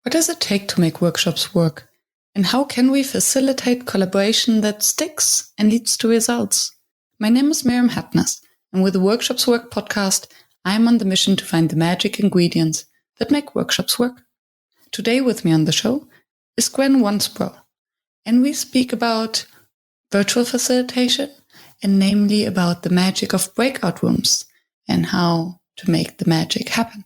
What does it take to make workshops work? And how can we facilitate collaboration that sticks and leads to results? My name is Miriam Hatness, and with the Workshops Work podcast, I am on the mission to find the magic ingredients that make workshops work. Today with me on the show is Gwyn Wansbrough, and we speak about virtual facilitation, and namely about the magic of breakout rooms and how to make the magic happen.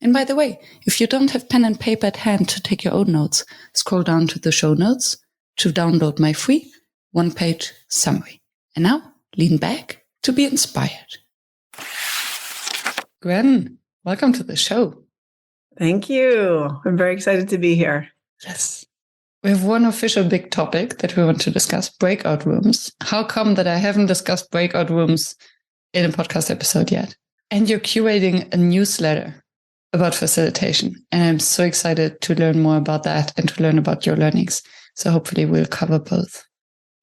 And by the way, if you don't have pen and paper at hand to take your own notes, scroll down to the show notes to download my free one-page summary. And now, lean back to be inspired. Gwyn, welcome to the show. Thank you. I'm very excited to be here. Yes. We have one official big topic that we want to discuss, breakout rooms. How come that I haven't discussed breakout rooms in a podcast episode yet? And you're curating a newsletter about facilitation. And I'm so excited to learn more about that and to learn about your learnings. So hopefully we'll cover both.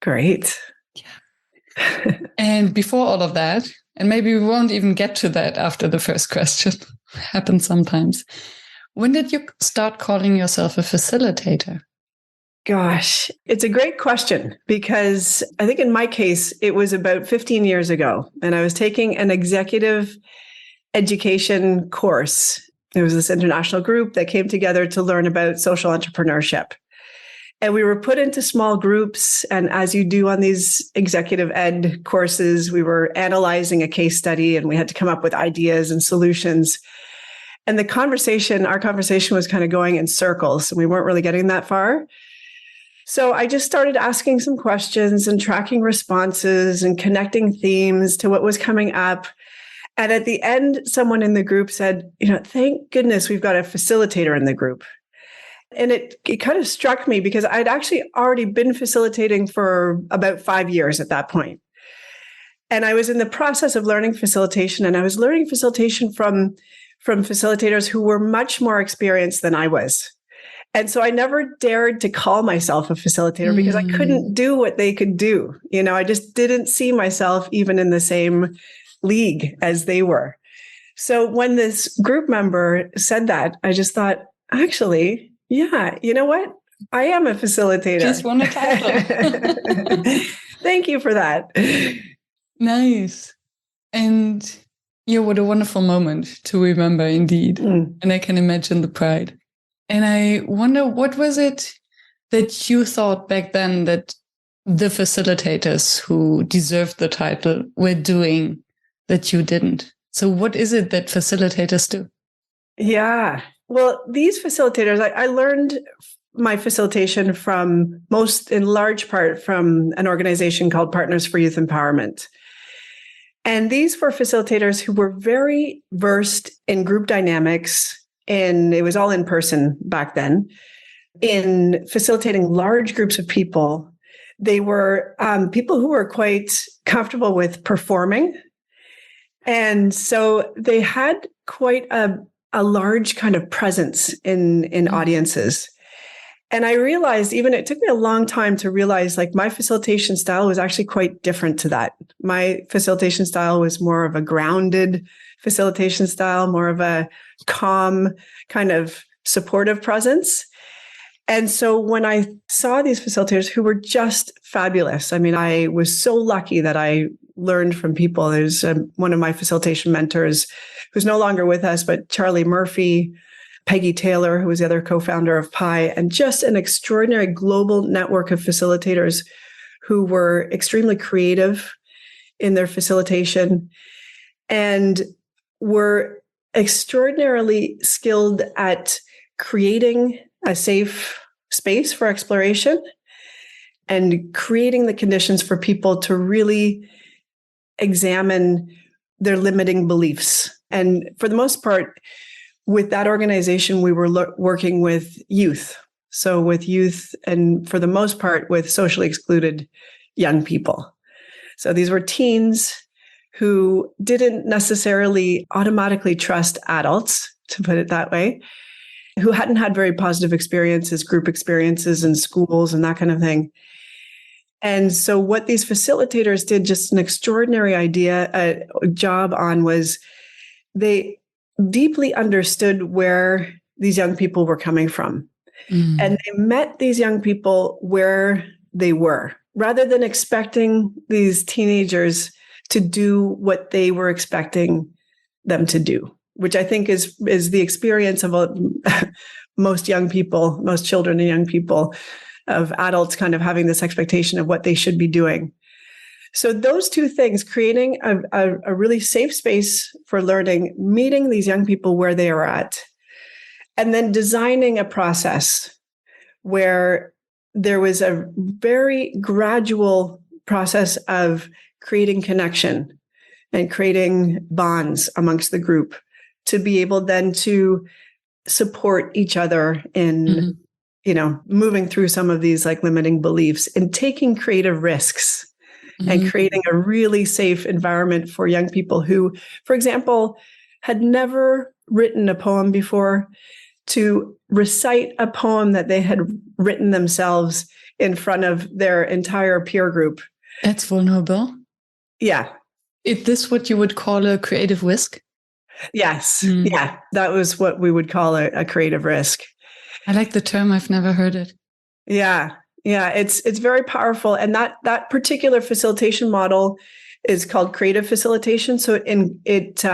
Great. Yeah. And before all of that, and maybe we won't even get to that after the first question, happens sometimes. When did you start calling yourself a facilitator? Gosh, it's a great question because I think in my case, it was about 15 years ago and I was taking an executive education course. There was this international group that came together to learn about social entrepreneurship. And we were put into small groups. And as you do on these executive ed courses, we were analyzing a case study and we had to come up with ideas and solutions. And our conversation was kind of going in circles and we weren't really getting that far. So I just started asking some questions and tracking responses and connecting themes to what was coming up. And at the end, someone in the group said, thank goodness we've got a facilitator in the group. And it kind of struck me because I'd actually already been facilitating for about 5 years at that point. And I was in the process of learning facilitation, and I was learning facilitation from facilitators who were much more experienced than I was. And so I never dared to call myself a facilitator because I couldn't do what they could do. I just didn't see myself even in the same league as they were. So when this group member said that, I just thought, actually, yeah, you know what? I am a facilitator. Just won a title. Thank you for that. Nice. And yeah, what a wonderful moment to remember indeed. And I can imagine the pride. And I wonder, what was it that you thought back then that the facilitators who deserved the title were doing that you didn't? So what is it that facilitators do? Yeah. Well, these facilitators, I learned my facilitation in large part from an organization called Partners for Youth Empowerment. And these were facilitators who were very versed in group dynamics, and it was all in person back then, in facilitating large groups of people. They were people who were quite comfortable with performing. And so they had quite a large kind of presence in audiences. And I realized, it took me a long time to realize, my facilitation style was actually quite different to that. My facilitation style was more of a grounded facilitation style, more of a calm, kind of supportive presence. And so when I saw these facilitators who were just fabulous, I was so lucky that I learned from people. There's one of my facilitation mentors who's no longer with us, but Charlie Murphy, Peggy Taylor, who was the other co-founder of Pi, and just an extraordinary global network of facilitators who were extremely creative in their facilitation and were extraordinarily skilled at creating a safe space for exploration and creating the conditions for people to really examine their limiting beliefs. And for the most part, with that organization, we were working with youth. So with youth, and for the most part, with socially excluded young people. So these were teens who didn't necessarily automatically trust adults, to put it that way, who hadn't had very positive experiences, group experiences in schools and that kind of thing. And so what these facilitators did just an extraordinary job on was they deeply understood where these young people were coming from. And they met these young people where they were, rather than expecting these teenagers to do what they were expecting them to do, which I think is the experience of most young people, most children and young people, of adults kind of having this expectation of what they should be doing. So those two things, creating a really safe space for learning, meeting these young people where they are at, and then designing a process where there was a very gradual process of creating connection and creating bonds amongst the group to be able then to support each other in, moving through some of these like limiting beliefs and taking creative risks and creating a really safe environment for young people who, for example, had never written a poem before, to recite a poem that they had written themselves in front of their entire peer group. That's vulnerable. Yeah. Is this what you would call a creative risk? Yes. Yeah. That was what we would call a creative risk. I like the term. I've never heard it. Yeah. Yeah. It's very powerful. And that particular facilitation model is called creative facilitation. So it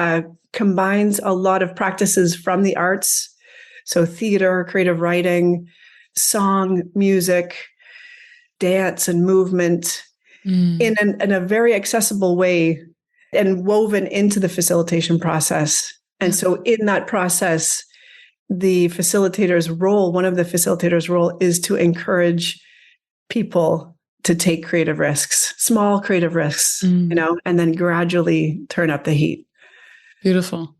combines a lot of practices from the arts. So theater, creative writing, song, music, dance, and movement in a very accessible way and woven into the facilitation process. And so in that process, the facilitator's role, one of the facilitators' role is to encourage people to take creative risks, small creative risks, and then gradually turn up the heat. Beautiful.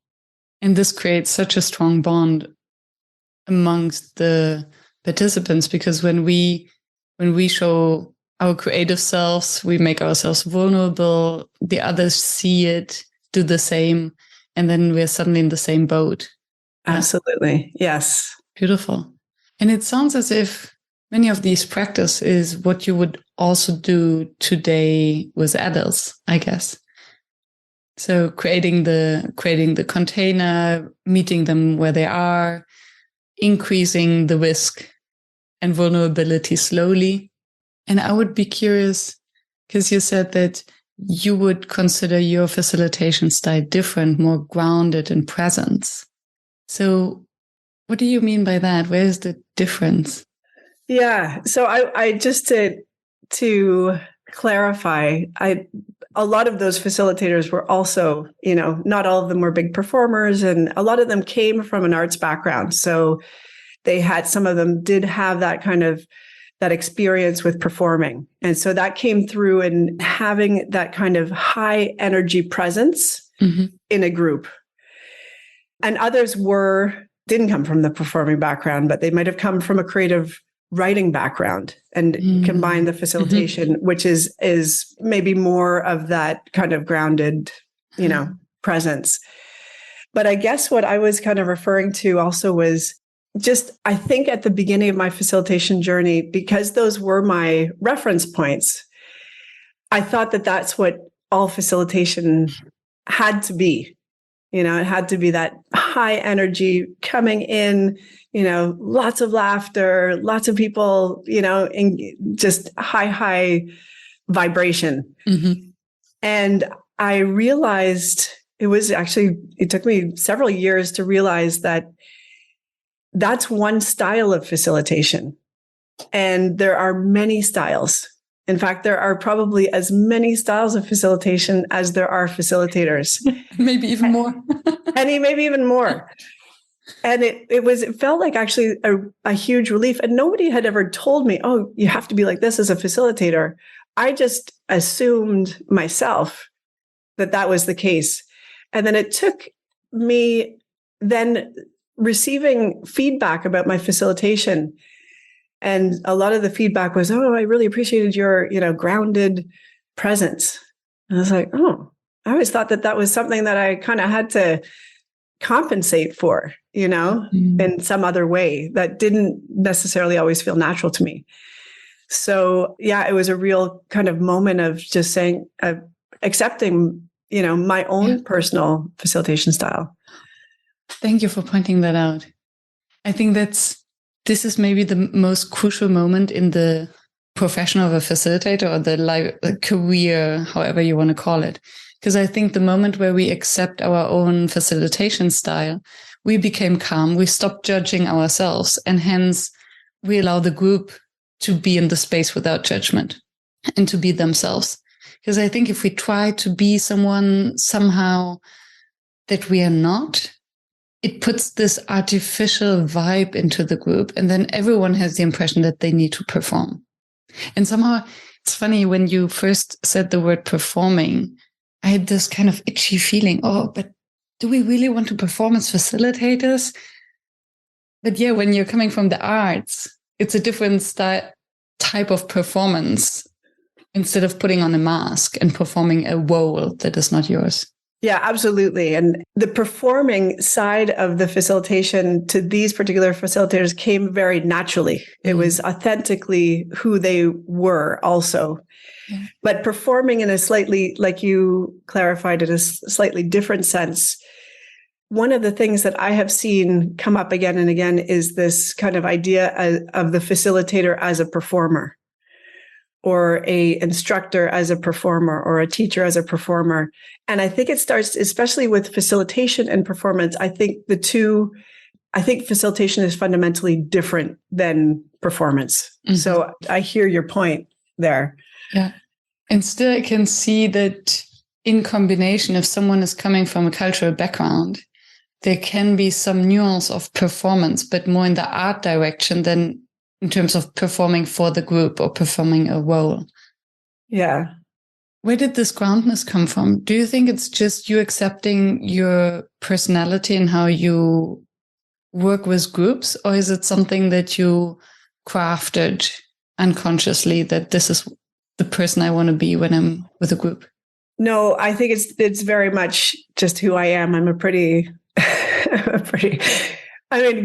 And this creates such a strong bond amongst the participants, because when we show our creative selves, we make ourselves vulnerable, the others see it, do the same, and then we're suddenly in the same boat. Absolutely. Yes. Beautiful. And it sounds as if many of these practices is what you would also do today with adults, I guess. So creating the container, meeting them where they are, increasing the risk and vulnerability slowly. And I would be curious, because you said that you would consider your facilitation style different, more grounded in presence. So what do you mean by that? Where is the difference? Yeah. So I just to clarify, a lot of those facilitators were also, not all of them were big performers, and a lot of them came from an arts background. So some of them did have that kind of that experience with performing. And so that came through in having that kind of high energy presence in a group. And others didn't come from the performing background, but they might have come from a creative writing background and combine the facilitation, which is maybe more of that kind of grounded, presence. But I guess what I was kind of referring to also was just, I think at the beginning of my facilitation journey, because those were my reference points, I thought that that's what all facilitation had to be. It had to be that high energy coming in, lots of laughter, lots of people, in just high vibration. And I realized it took me several years to realize that that's one style of facilitation. And there are many styles. In fact, there are probably as many styles of facilitation as there are facilitators. Maybe even more. And maybe even more. And it felt like actually a huge relief. And nobody had ever told me, oh, you have to be like this as a facilitator. I just assumed myself that was the case. And then it took me then receiving feedback about my facilitation. And a lot of the feedback was, oh, I really appreciated your, grounded presence. And I was like, oh, I always thought that was something that I kind of had to compensate for, in some other way that didn't necessarily always feel natural to me. So yeah, it was a real kind of moment of just saying, accepting, my own personal facilitation style. Thank you for pointing that out. I think this is maybe the most crucial moment in the profession of a facilitator, or the career, however you want to call it. Because I think the moment where we accept our own facilitation style, we became calm, we stopped judging ourselves, and hence we allow the group to be in the space without judgment and to be themselves. Because I think if we try to be someone somehow that we are not, it puts this artificial vibe into the group, and then everyone has the impression that they need to perform. And somehow it's funny, when you first said the word performing, I had this kind of itchy feeling, but do we really want to perform as facilitators? But yeah, when you're coming from the arts, it's a different type of performance, instead of putting on a mask and performing a role that is not yours. Yeah, absolutely. And the performing side of the facilitation to these particular facilitators came very naturally. It was authentically who they were also. Yeah. But performing in a slightly, like you clarified it, a slightly different sense. One of the things that I have seen come up again and again is this kind of idea of the facilitator as a performer, or a instructor as a performer, or a teacher as a performer. And I think it starts, especially with facilitation and performance. I think facilitation is fundamentally different than performance. Mm-hmm. So I hear your point there. Yeah. And still I can see that in combination, if someone is coming from a cultural background, there can be some nuance of performance, but more in the art direction than in terms of performing for the group or performing a role. Yeah. Where did this groundness come from? Do you think it's just you accepting your personality and how you work with groups? Or is it something that you crafted unconsciously, that this is the person I want to be when I'm with a group? No, I think it's very much just who I am. I'm a pretty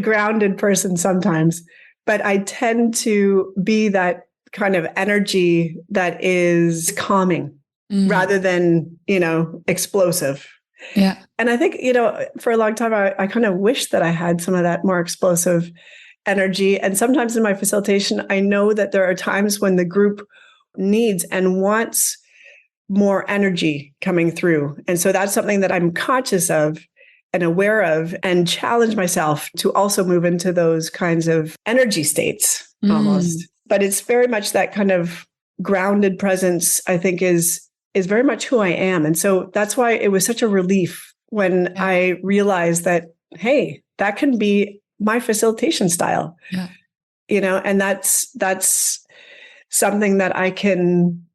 grounded person sometimes. But I tend to be that kind of energy that is calming rather than, explosive. Yeah. And I think, for a long time, I kind of wish that I had some of that more explosive energy. And sometimes in my facilitation, I know that there are times when the group needs and wants more energy coming through. And so that's something that I'm conscious of and aware of, and challenge myself to also move into those kinds of energy states almost. But it's very much that kind of grounded presence, I think, is very much who I am. And so that's why it was such a relief when I realized that, hey, that can be my facilitation style. Yeah. And that's something that I can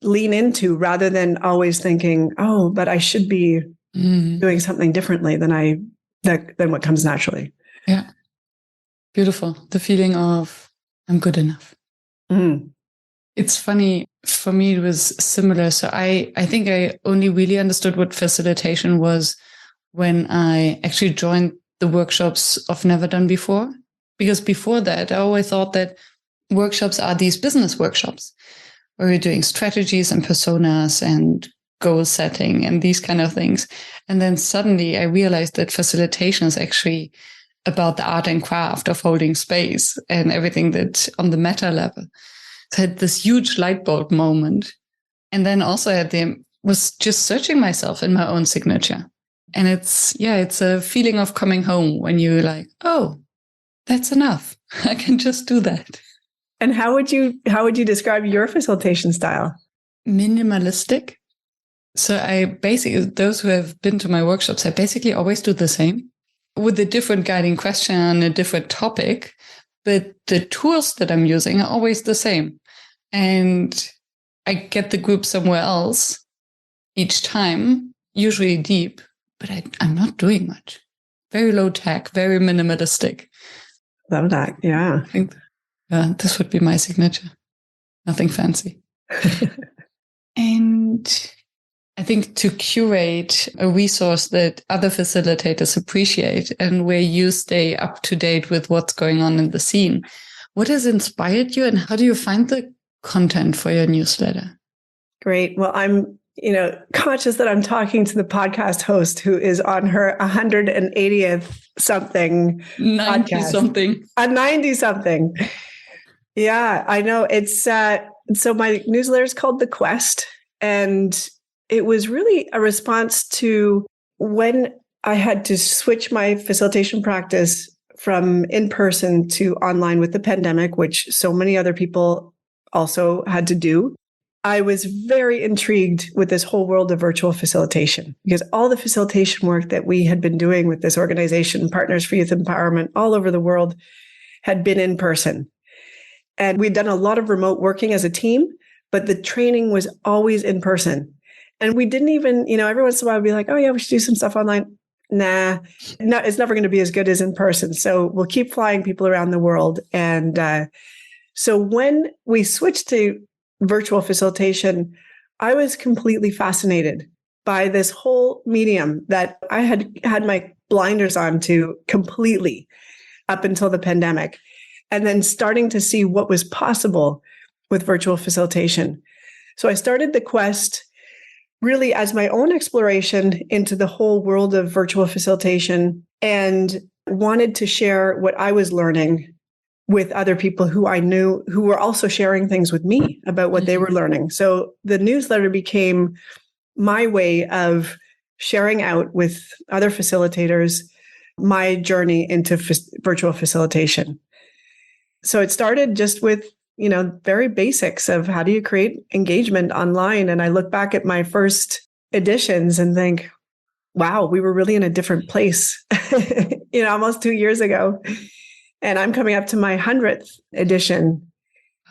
lean into, rather than always thinking, but I should be doing something differently than what comes naturally. Yeah. Beautiful. The feeling of I'm good enough. Mm. It's funny. For me, it was similar. So I think I only really understood what facilitation was when I actually joined the workshops of Never Done Before. Because before that, I always thought that workshops are these business workshops where we're doing strategies and personas and goal setting and these kind of things. And then suddenly I realized that facilitation is actually about the art and craft of holding space and everything that on the meta level. So I had this huge light bulb moment. And then also was just searching myself in my own signature. And it's a feeling of coming home when you're like, oh, that's enough. I can just do that. And how would you describe your facilitation style? Minimalistic. So those who have been to my workshops, I basically always do the same with a different guiding question on a different topic, but the tools that I'm using are always the same. And I get the group somewhere else each time, usually deep, but I'm not doing much. Very low tech, very minimalistic. Love that. Yeah. I think this would be my signature. Nothing fancy. And I think to curate a resource that other facilitators appreciate and where you stay up to date with what's going on in the scene, what has inspired you and how do you find the content for your newsletter? Great. Well, I'm conscious that I'm talking to the podcast host who is on her 180th something 90 podcast. something. A 90 something. Yeah, I know. It's so my newsletter is called The Quest, and it was really a response to when I had to switch my facilitation practice from in-person to online with the pandemic, which so many other people also had to do. I was very intrigued with this whole world of virtual facilitation because all the facilitation work that we had been doing with this organization, Partners for Youth Empowerment, all over the world, had been in person. And we'd done a lot of remote working as a team, but the training was always in person. And we didn't even, every once in a while, we'd be like, oh, yeah, we should do some stuff online. Nah, no, it's never going to be as good as in person. So we'll keep flying people around the world. And so when we switched to virtual facilitation, I was completely fascinated by this whole medium that I had my blinders on to completely up until the pandemic. And then starting to see what was possible with virtual facilitation. So I started the Quest really as my own exploration into the whole world of virtual facilitation and wanted to share what I was learning with other people who I knew who were also sharing things with me about what they were learning. So the newsletter became my way of sharing out with other facilitators my journey into virtual facilitation. So it started just with, very basics of how do you create engagement online? And I look back at my first editions and think, wow, we were really in a different place, almost 2 years ago. And I'm coming up to my 100th edition.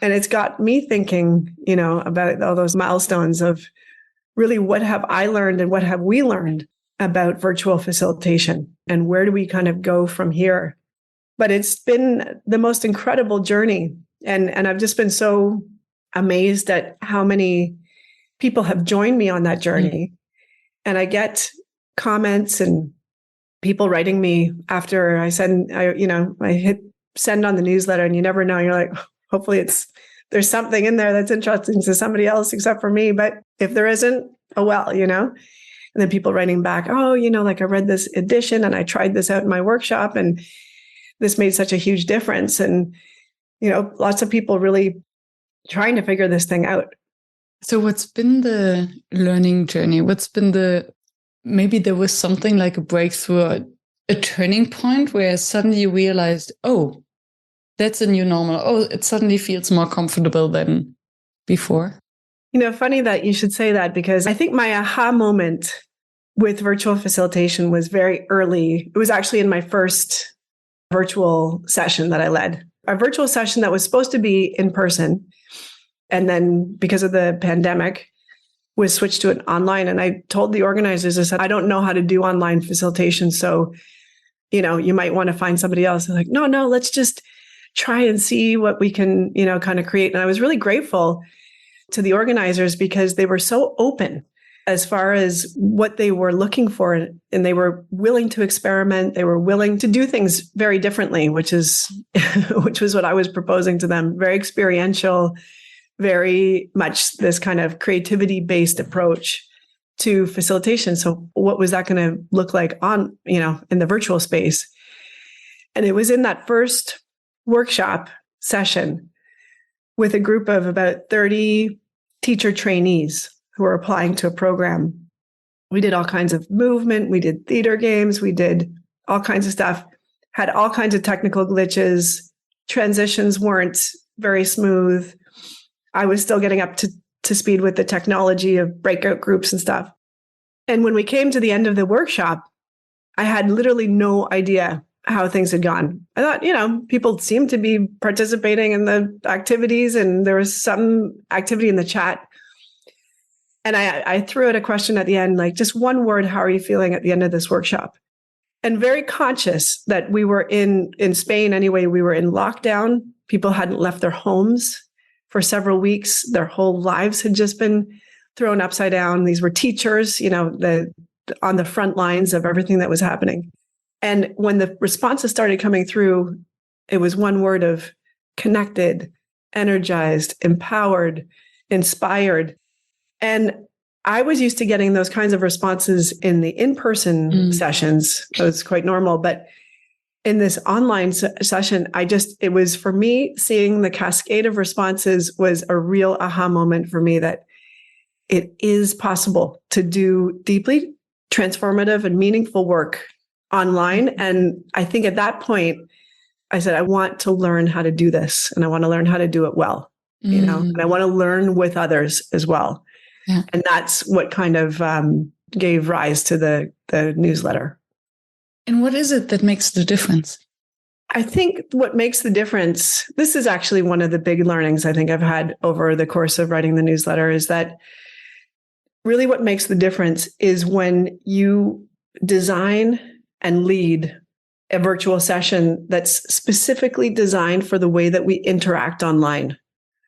And it's got me thinking, about all those milestones of really what have I learned and what have we learned about virtual facilitation and where do we kind of go from here? But it's been the most incredible journey. And I've just been so amazed at how many people have joined me on that journey. And I get comments and people writing me after I hit send on the newsletter, and you never know. You're like, hopefully there's something in there that's interesting to somebody else except for me. But if there isn't, oh well, And then people writing back, oh, like I read this edition and I tried this out in my workshop and this made such a huge difference. And, lots of people really trying to figure this thing out. So what's been the learning journey? Maybe there was something like a breakthrough, a turning point where suddenly you realized, oh, that's a new normal. Oh, it suddenly feels more comfortable than before. Funny that you should say that, because I think my aha moment with virtual facilitation was very early. It was actually in my first virtual session that I led. A virtual session that was supposed to be in person. And then because of the pandemic, was switched to an online. And I told the organizers, I said, I don't know how to do online facilitation. So, you might want to find somebody else. They're like, no, let's just try and see what we can, kind of create. And I was really grateful to the organizers because they were so open as far as what they were looking for. And they were willing to experiment. They were willing to do things very differently, which was what I was proposing to them. Very experiential, very much this kind of creativity-based approach to facilitation. So what was that going to look like on, in the virtual space? And it was in that first workshop session with a group of about 30 teacher trainees who were applying to a program. We did all kinds of movement. We did theater games. We did all kinds of stuff, had all kinds of technical glitches. Transitions weren't very smooth. I was still getting up to speed with the technology of breakout groups and stuff. And when we came to the end of the workshop, I had literally no idea how things had gone. I thought, people seemed to be participating in the activities and there was some activity in the chat. And I threw out a question at the end, like just one word, how are you feeling at the end of this workshop? And very conscious that we were in Spain anyway, we were in lockdown. People hadn't left their homes for several weeks. Their whole lives had just been thrown upside down. These were teachers, on the front lines of everything that was happening. And when the responses started coming through, it was one word of connected, energized, empowered, inspired. And I was used to getting those kinds of responses in the in-person sessions. So it's quite normal. But in this online session, it was for me, seeing the cascade of responses was a real aha moment for me that it is possible to do deeply transformative and meaningful work online. And I think at that point, I said, I want to learn how to do this, and I want to learn how to do it well, and I want to learn with others as well. Yeah. And that's what kind of gave rise to the newsletter. And what is it that makes the difference? I think what makes the difference, this is actually one of the big learnings I think I've had over the course of writing the newsletter, is that really what makes the difference is when you design and lead a virtual session that's specifically designed for the way that we interact online.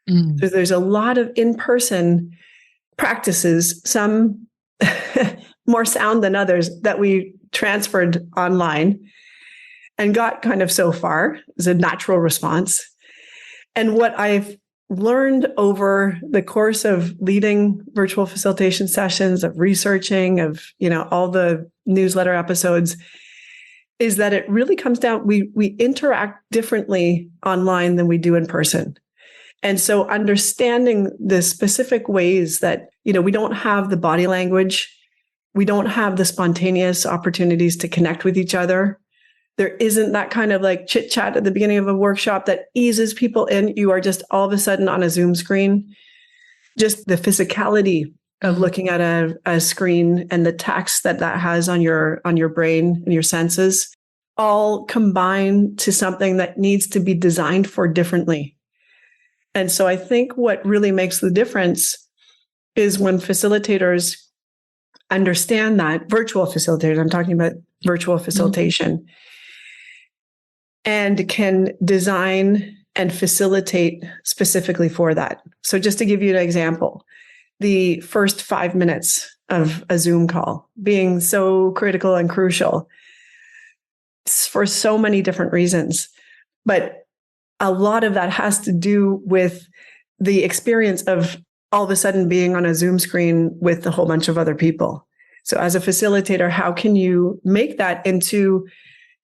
So there's a lot of in-person practices, some more sound than others, that we transferred online and got kind of so far as a natural response. And what I've learned over the course of leading virtual facilitation sessions, of researching, of all the newsletter episodes, is that it really comes down, we interact differently online than we do in person. And so understanding the specific ways that, we don't have the body language, we don't have the spontaneous opportunities to connect with each other. There isn't that kind of like chit chat at the beginning of a workshop that eases people in. You are just all of a sudden on a Zoom screen. Just the physicality of looking at a screen and the tax that has on your brain and your senses all combine to something that needs to be designed for differently. And so I think what really makes the difference is when facilitators understand that, virtual facilitators, I'm talking about virtual facilitation, and can design and facilitate specifically for that. So just to give you an example, the first 5 minutes of a Zoom call being so critical and crucial for so many different reasons. But a lot of that has to do with the experience of all of a sudden being on a Zoom screen with a whole bunch of other people. So as a facilitator, how can you make that into,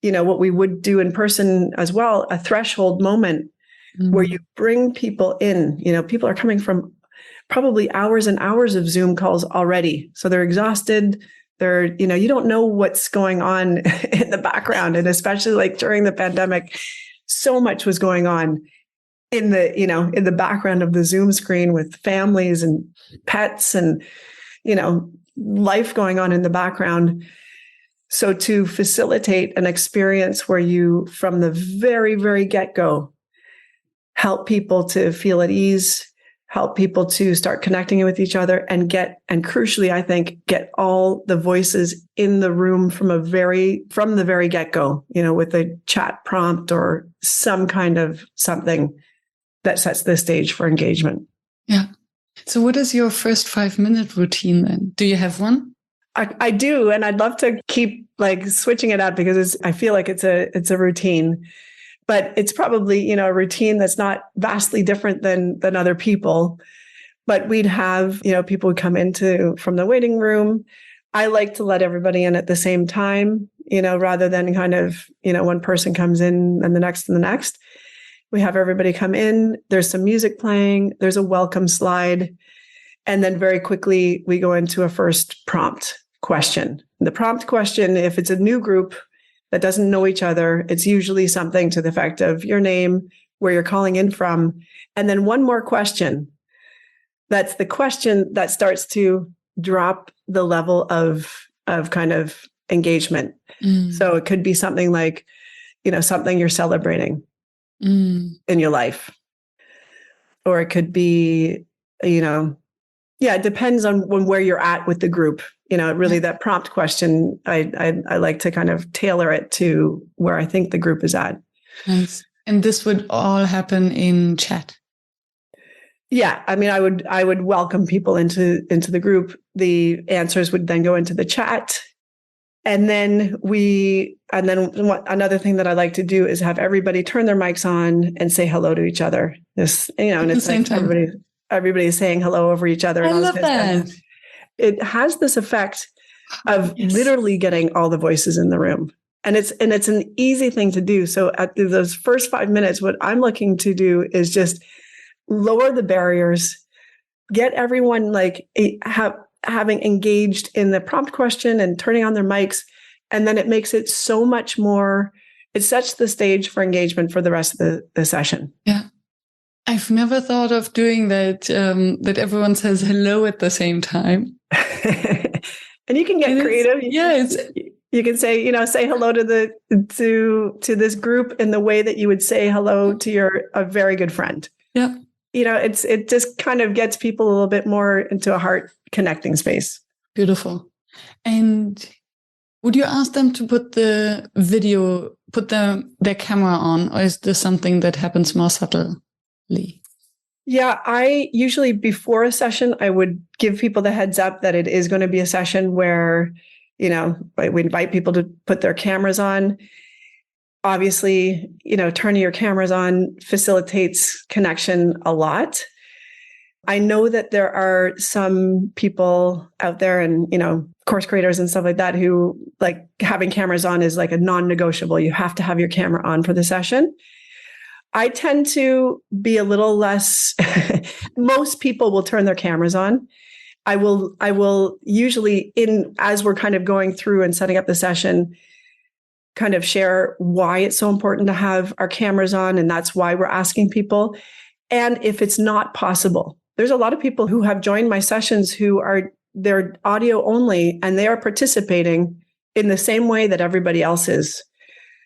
what we would do in person as well, a threshold moment where you bring people in? People are coming from probably hours and hours of Zoom calls already. So they're exhausted. They're, you don't know what's going on in the background. And especially like during the pandemic, so much was going on in the background of the Zoom screen with families and pets and, life going on in the background. So to facilitate an experience where you, from the very, very get-go, help people to feel at ease, help people to start connecting with each other, and crucially, I think, get all the voices in the room from the very get-go, with a chat prompt or some kind of something that sets the stage for engagement. Yeah. So what is your first 5-minute routine then? Do you have one? I do. And I'd love to keep like switching it up because I feel like it's a routine, but it's probably, a routine that's not vastly different than other people. But we'd have, people would come from the waiting room. I like to let everybody in at the same time, rather than kind of, one person comes in and the next and the next. We have everybody come in. There's some music playing. There's a welcome slide. And then very quickly, we go into a first prompt question. The prompt question, if it's a new group that doesn't know each other, it's usually something to the effect of your name, where you're calling in from, and then one more question. That's the question that starts to drop the level of kind of engagement. So it could be something like, something you're celebrating in your life. Or it could be, it depends on where you're at with the group. Really that prompt question, I like to kind of tailor it to where I think the group is at. Nice. And this would all happen in chat. Yeah. I mean, I would welcome people into the group. The answers would then go into the chat. And then another thing that I like to do is have everybody turn their mics on and say hello to each other. And it's like everybody is saying hello over each other. I love that. it has this effect of literally getting all the voices in the room. And it's an easy thing to do. So at those first 5 minutes, what I'm looking to do is just lower the barriers, get everyone like having engaged in the prompt question and turning on their mics. And then it makes it so much more, it sets the stage for engagement for the rest of the session. Yeah. I've never thought of doing that, that everyone says hello at the same time. And you can get creative. You can say, say hello to this group in the way that you would say hello to a very good friend. Yeah. It just kind of gets people a little bit more into a heart connecting space. Beautiful. And would you ask them to put the video, their camera on, or is this something that happens more subtly? Yeah, I usually before a session, I would give people the heads up that it is going to be a session where, we invite people to put their cameras on. Obviously, turning your cameras on facilitates connection a lot. I know that there are some people out there and, course creators and stuff like that who like having cameras on is like a non-negotiable. You have to have your camera on for the session. I tend to be a little less, most people will turn their cameras on. I will usually as we're kind of going through and setting up the session, kind of share why it's so important to have our cameras on. And that's why we're asking people. And if it's not possible, there's a lot of people who have joined my sessions who they're audio only, and they are participating in the same way that everybody else is.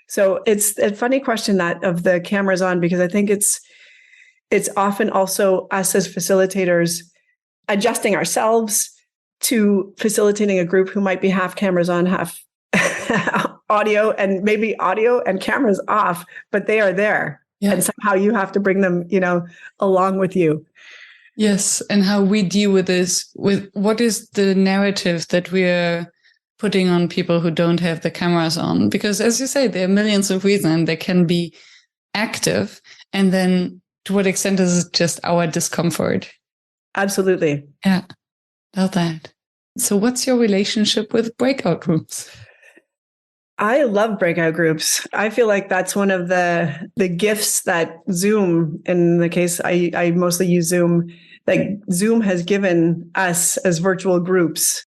So it's a funny question that of the cameras on, because I think it's often also us as facilitators adjusting ourselves to facilitating a group who might be half cameras on, half audio, and maybe audio and cameras off, but they are there. Yeah. And somehow you have to bring them, along with you. Yes. And how we deal with this, with what is the narrative that we're putting on people who don't have the cameras on? Because as you say, there are millions of reasons they can be active. And then to what extent is it just our discomfort? Absolutely. Yeah. Love that. So what's your relationship with breakout rooms? I love breakout groups. I feel like that's one of the gifts that Zoom, in the case I mostly use Zoom, like Zoom has given us as virtual groups.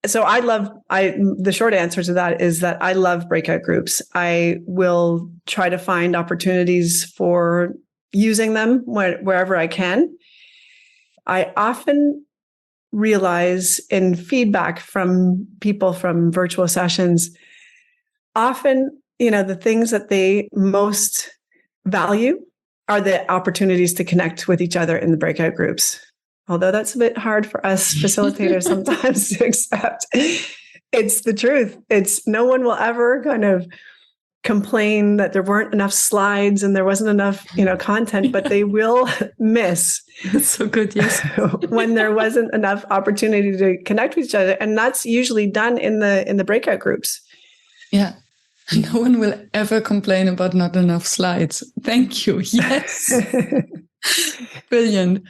So the short answer to that is that I love breakout groups. I will try to find opportunities for using them wherever I can. I often realize in feedback from people from virtual sessions, often, the things that they most value are the opportunities to connect with each other in the breakout groups. Although that's a bit hard for us facilitators sometimes to accept. It's the truth. No one will ever kind of complain that there weren't enough slides and there wasn't enough, content, but they will miss. That's so good. Yes. When there wasn't enough opportunity to connect with each other. And that's usually done in the breakout groups. Yeah. No one will ever complain about not enough slides. Thank you. Yes. Brilliant.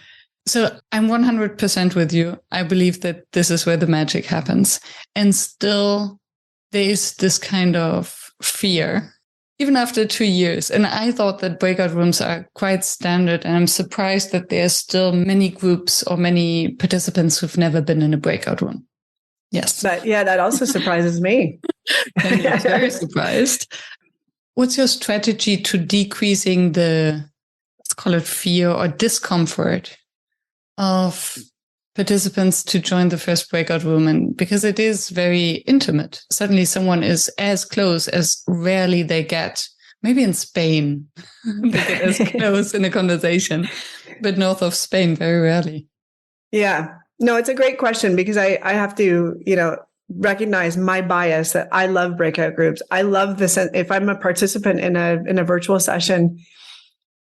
So I'm 100% with you. I believe that this is where the magic happens. And still, there is this kind of fear, even after 2 years. And I thought that breakout rooms are quite standard. And I'm surprised that there are still many groups or many participants who've never been in a breakout room. Yes. That also surprises me. And I'm very surprised. What's your strategy to decreasing let's call it fear or discomfort of participants to join the first breakout room? And because it is very intimate, suddenly someone is as close as rarely they get. Maybe in Spain, they get as close in a conversation, but north of Spain, very rarely. Yeah. No, it's a great question because I have to, recognize my bias that I love breakout groups. I love this. If I'm a participant in a virtual session,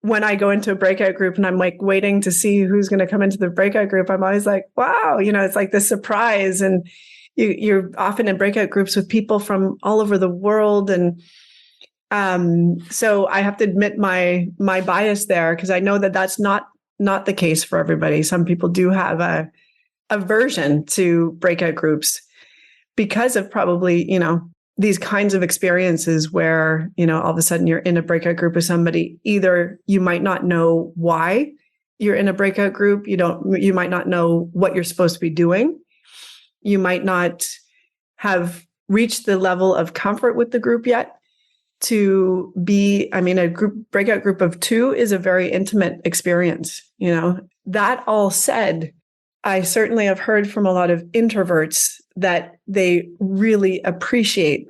when I go into a breakout group and I'm like waiting to see who's going to come into the breakout group, I'm always like, wow, it's like this surprise. And you're often in breakout groups with people from all over the world. And so I have to admit my bias there because I know that that's not the case for everybody. Some people do have a aversion to breakout groups because of probably, these kinds of experiences where, all of a sudden you're in a breakout group with somebody. Either you might not know why you're in a breakout group. You might not know what you're supposed to be doing. You might not have reached the level of comfort with the group yet to be, a breakout group of 2 is a very intimate experience. That all said, I certainly have heard from a lot of introverts that they really appreciate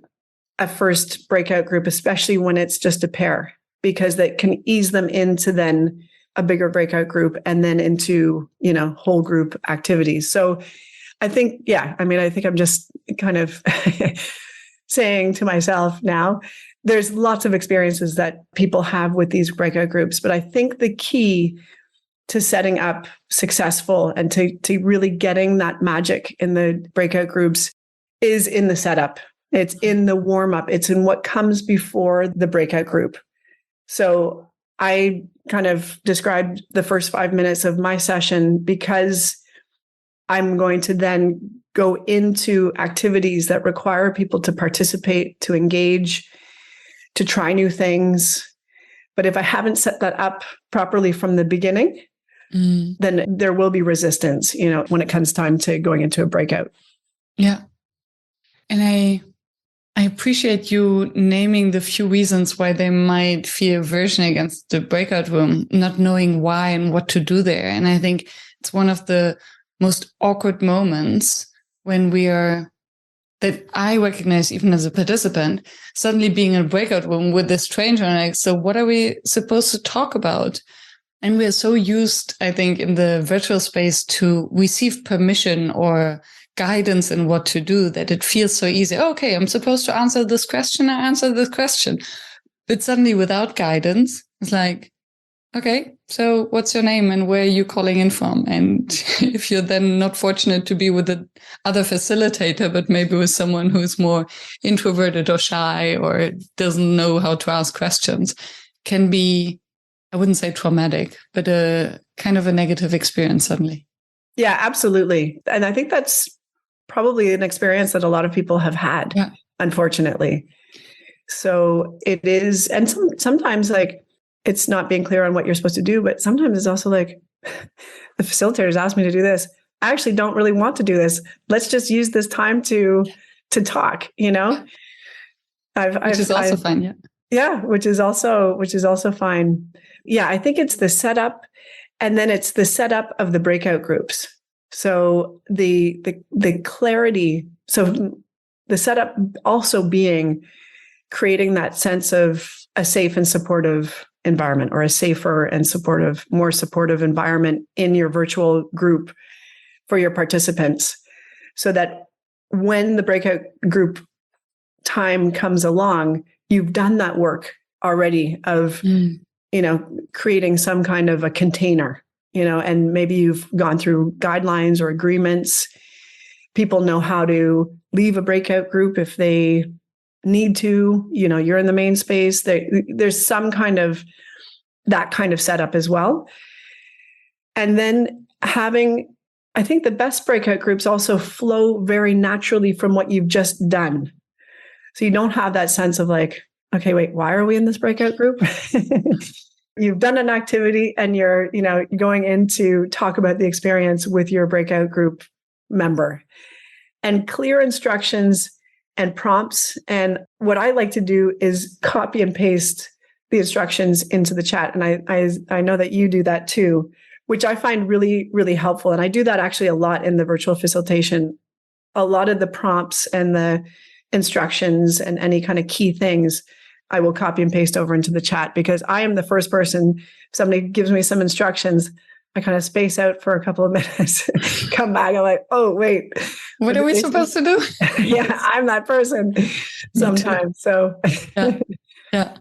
a first breakout group, especially when it's just a pair, because that can ease them into then a bigger breakout group and then into, whole group activities. So I think, I think I'm just kind of saying to myself now, there's lots of experiences that people have with these breakout groups, but I think the key to setting up successful and to really getting that magic in the breakout groups is in the setup. It's in the warm up. It's in what comes before the breakout group. So I kind of described the first 5 minutes of my session because I'm going to then go into activities that require people to participate, to engage, to try new things. But if I haven't set that up properly from the beginning, then there will be resistance, when it comes time to going into a breakout. Yeah. And I appreciate you naming the few reasons why they might feel aversion against the breakout room, not knowing why and what to do there. And I think it's one of the most awkward moments when that I recognize even as a participant, suddenly being in a breakout room with a stranger and so what are we supposed to talk about? And we are so used, I think, in the virtual space to receive permission or guidance in what to do that it feels so easy. Okay, I'm supposed to answer this question. I answer this question. But suddenly without guidance, it's like, okay, so what's your name and where are you calling in from? And if you're then not fortunate to be with the other facilitator, but maybe with someone who's more introverted or shy or doesn't know how to ask questions, can be, I wouldn't say traumatic, but a kind of a negative experience suddenly. Yeah, absolutely. And I think that's probably an experience that a lot of people have had, unfortunately. So it is, and sometimes like it's not being clear on what you're supposed to do, but sometimes it's also like the facilitators asked me to do this. I actually don't really want to do this. Let's just use this time to talk, Which is also fine, yeah. Yeah, which is also fine. Yeah, I think it's the setup, and then it's the setup of the breakout groups. So the clarity. So the setup also being creating that sense of a safe and supportive environment, or a safer and more supportive environment in your virtual group for your participants, so that when the breakout group time comes along, you've done that work already of, creating some kind of a container, and maybe you've gone through guidelines or agreements. People know how to leave a breakout group if they need to, you're in the main space. There's some kind of that kind of setup as well. And then I think the best breakout groups also flow very naturally from what you've just done. So you don't have that sense of like, okay, wait, why are we in this breakout group? You've done an activity and you're, going in to talk about the experience with your breakout group member. And clear instructions and prompts. And what I like to do is copy and paste the instructions into the chat. And I know that you do that too, which I find really, really helpful. And I do that actually a lot in the virtual facilitation. A lot of the prompts and the instructions and any kind of key things, I will copy and paste over into the chat, because I am the first person. If somebody gives me some instructions, I kind of space out for a couple of minutes, come back, I'm like, oh, wait. What are we supposed to do? Yeah, I'm that person sometimes. So Yeah.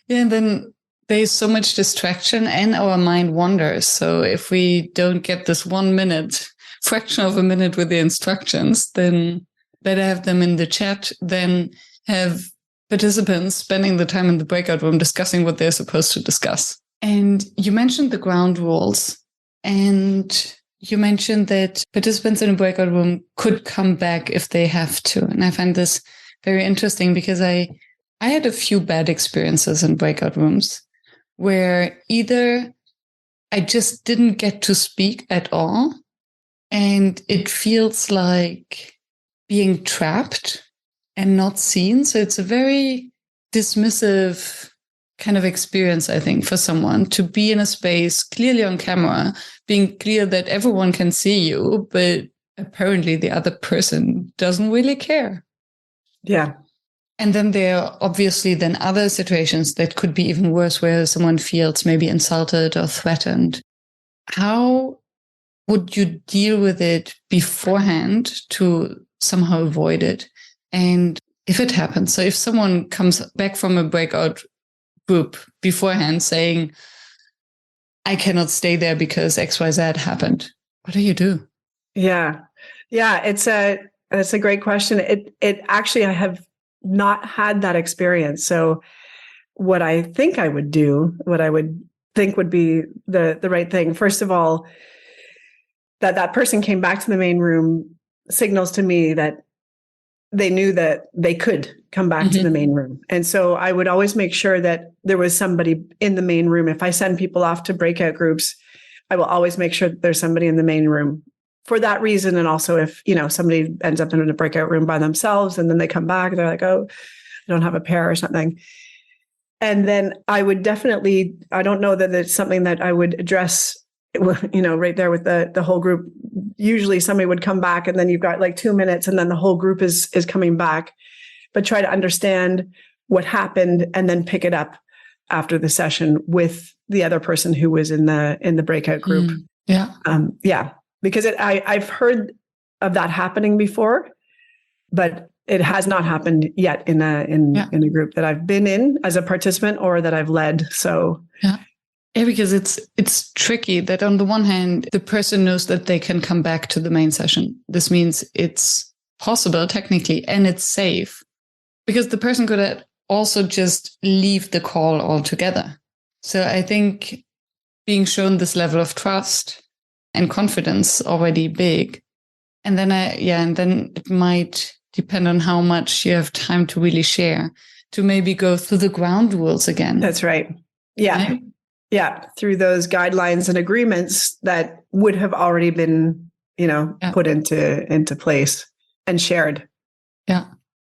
And then there's so much distraction and our mind wanders. So if we don't get this 1 minute, fraction of a minute with the instructions, then better have them in the chat than have participants spending the time in the breakout room discussing what they're supposed to discuss. And you mentioned the ground rules, and you mentioned that participants in a breakout room could come back if they have to. And I find this very interesting because I had a few bad experiences in breakout rooms where either I just didn't get to speak at all, and it feels like being trapped and not seen. So it's a very dismissive kind of experience, I think, for someone to be in a space clearly on camera, being clear that everyone can see you, but apparently the other person doesn't really care. Yeah. And then there are obviously then other situations that could be even worse, where someone feels maybe insulted or threatened. How would you deal with it beforehand to somehow avoid it? And if it happens, so if someone comes back from a breakout group beforehand saying, I cannot stay there because XYZ happened, what do you do? Yeah. It's a great question. It actually, I have not had that experience. So what I think I would do, what I would think would be the right thing, first of all, that person came back to the main room signals to me that they knew that they could come back to the main room. And so I would always make sure that there was somebody in the main room. If I send people off to breakout groups, I will always make sure that there's somebody in the main room for that reason. And also if, somebody ends up in a breakout room by themselves and then they come back, they're like, oh, I don't have a pair or something. And then I would definitely, I don't know that it's something that I would address, right there with the whole group. Usually somebody would come back and then you've got like 2 minutes and then the whole group is coming back, but try to understand what happened and then pick it up after the session with the other person who was in the breakout group. Because I've heard of that happening before, but it has not happened yet in a group that I've been in as a participant or that I've led. So yeah, because it's tricky that on the one hand, the person knows that they can come back to the main session. This means it's possible technically and it's safe, because the person could also just leave the call altogether. So I think being shown this level of trust and confidence already big. And then it might depend on how much you have time to really share, to maybe go through the ground rules again. That's right. Yeah. Right? Yeah. Through those guidelines and agreements that would have already been, put into place and shared. Yeah.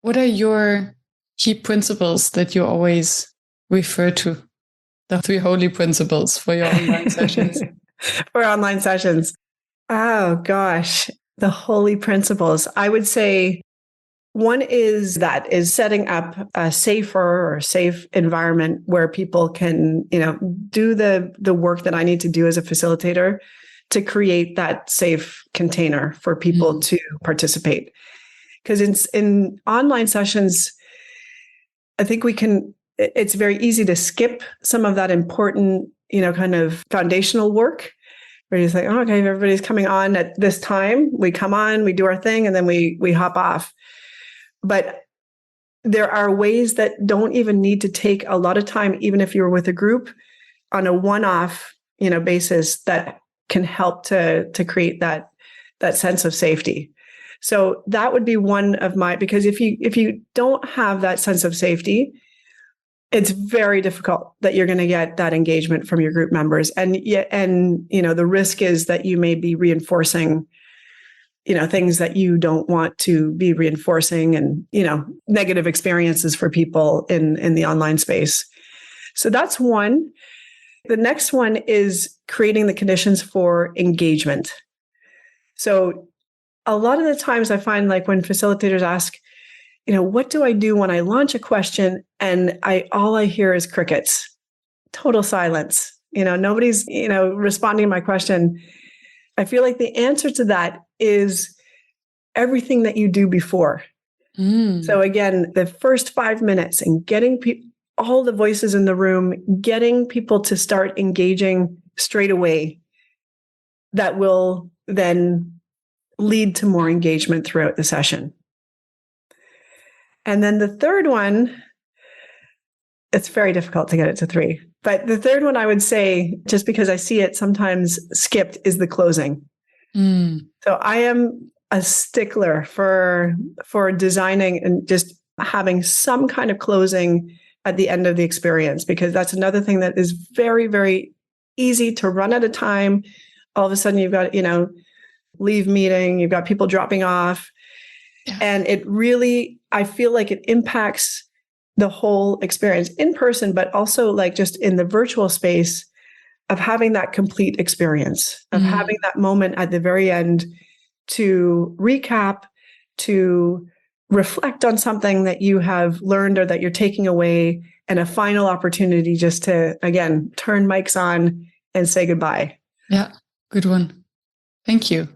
What are your key principles that you always refer to? The 3 holy principles for your online sessions. For online sessions. Oh gosh, the holy principles. I would say one is setting up a safer or safe environment where people can, do the work that I need to do as a facilitator to create that safe container for people to participate. Because in online sessions, I think it's very easy to skip some of that important, kind of foundational work where you say, oh, okay, everybody's coming on at this time. We come on, we do our thing, and then we hop off. But there are ways that don't even need to take a lot of time, even if you're with a group on a one-off, basis that can help to create that sense of safety. So that would be one of because if you don't have that sense of safety, it's very difficult that you're going to get that engagement from your group members. And the risk is that you may be reinforcing, things that you don't want to be reinforcing and, negative experiences for people in the online space. So that's one. The next one is creating the conditions for engagement. So a lot of the times I find, like, when facilitators ask, what do I do when I launch a question and all I hear is crickets, total silence, nobody's, responding to my question. I feel like the answer to that is everything that you do before. So again, the first 5 minutes and getting all the voices in the room, getting people to start engaging straight away, that will then lead to more engagement throughout the session. And then the third one, it's very difficult to get it to 3. But the third one I would say, just because I see it sometimes skipped, is the closing. So I am a stickler for designing and just having some kind of closing at the end of the experience, because that's another thing that is very, very easy to run out of time. All of a sudden you've got, leave meeting, you've got people dropping off. Yeah. And it really, I feel like it impacts the whole experience in person, but also like just in the virtual space of having that complete experience, of having that moment at the very end to recap, to reflect on something that you have learned or that you're taking away, and a final opportunity just to, again, turn mics on and say goodbye. Yeah, good one. Thank you.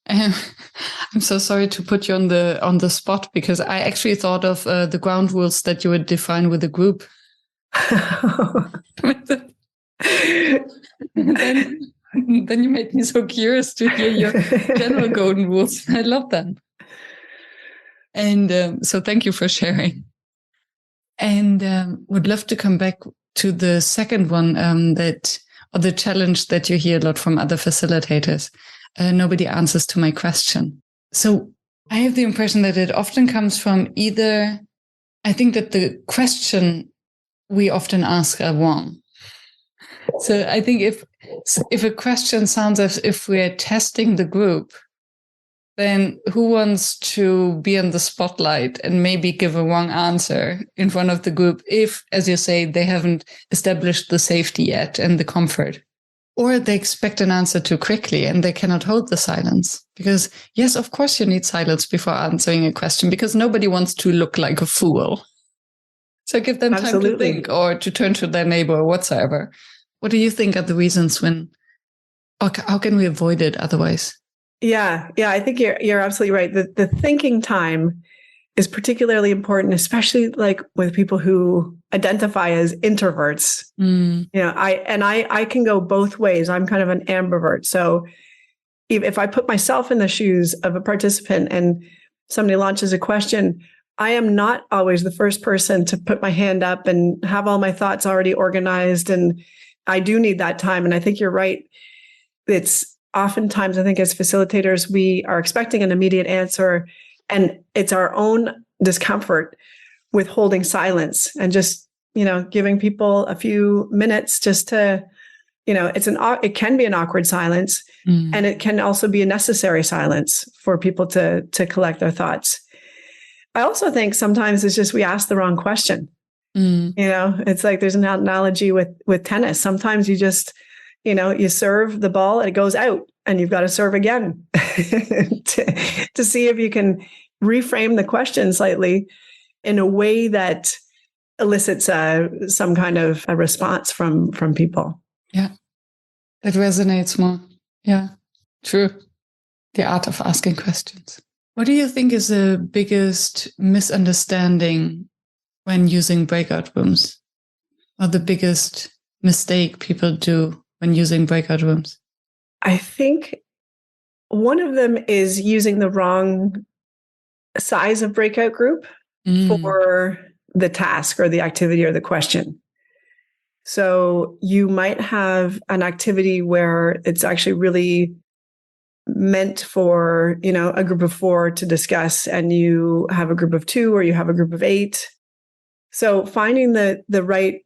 I'm so sorry to put you on the spot, because I actually thought of the ground rules that you would define with a group. then you made me so curious to hear your general golden rules. I love them. And so thank you for sharing. And would love to come back to the second one, or the challenge that you hear a lot from other facilitators. Nobody answers to my question. So I have the impression that it often comes from either, I think that the question we often ask are wrong. So I think if a question sounds as if we're testing the group, then who wants to be in the spotlight and maybe give a wrong answer in front of the group if, as you say, they haven't established the safety yet and the comfort? Or they expect an answer too quickly and they cannot hold the silence. Because yes, of course you need silence before answering a question, because nobody wants to look like a fool. So give them time to think or to turn to their neighbor or whatsoever. What do you think are the reasons or how can we avoid it otherwise? Yeah, I think you're absolutely right. The thinking time is particularly important, especially like with people who identify as introverts. I can go both ways. I'm kind of an ambivert. So if I put myself in the shoes of a participant and somebody launches a question, I am not always the first person to put my hand up and have all my thoughts already organized. And I do need that time. And I think you're right. It's oftentimes, I think as facilitators, we are expecting an immediate answer, and it's our own discomfort with holding silence and just, giving people a few minutes just to, it can be an awkward silence, and it can also be a necessary silence for people to collect their thoughts. I also think sometimes it's just we ask the wrong question. It's like there's an analogy with tennis. Sometimes you just, you serve the ball and it goes out, and you've got to serve again to see if you can reframe the question slightly in a way that elicits some kind of a response from people. Yeah, that resonates more. Yeah, true. The art of asking questions. What do you think is the biggest misunderstanding when using breakout rooms, or the biggest mistake people do when using breakout rooms? I think one of them is using the wrong size of breakout group for the task or the activity or the question. So you might have an activity where it's actually really meant for, a group of 4 to discuss, and you have a group of 2 or you have a group of 8. So finding the right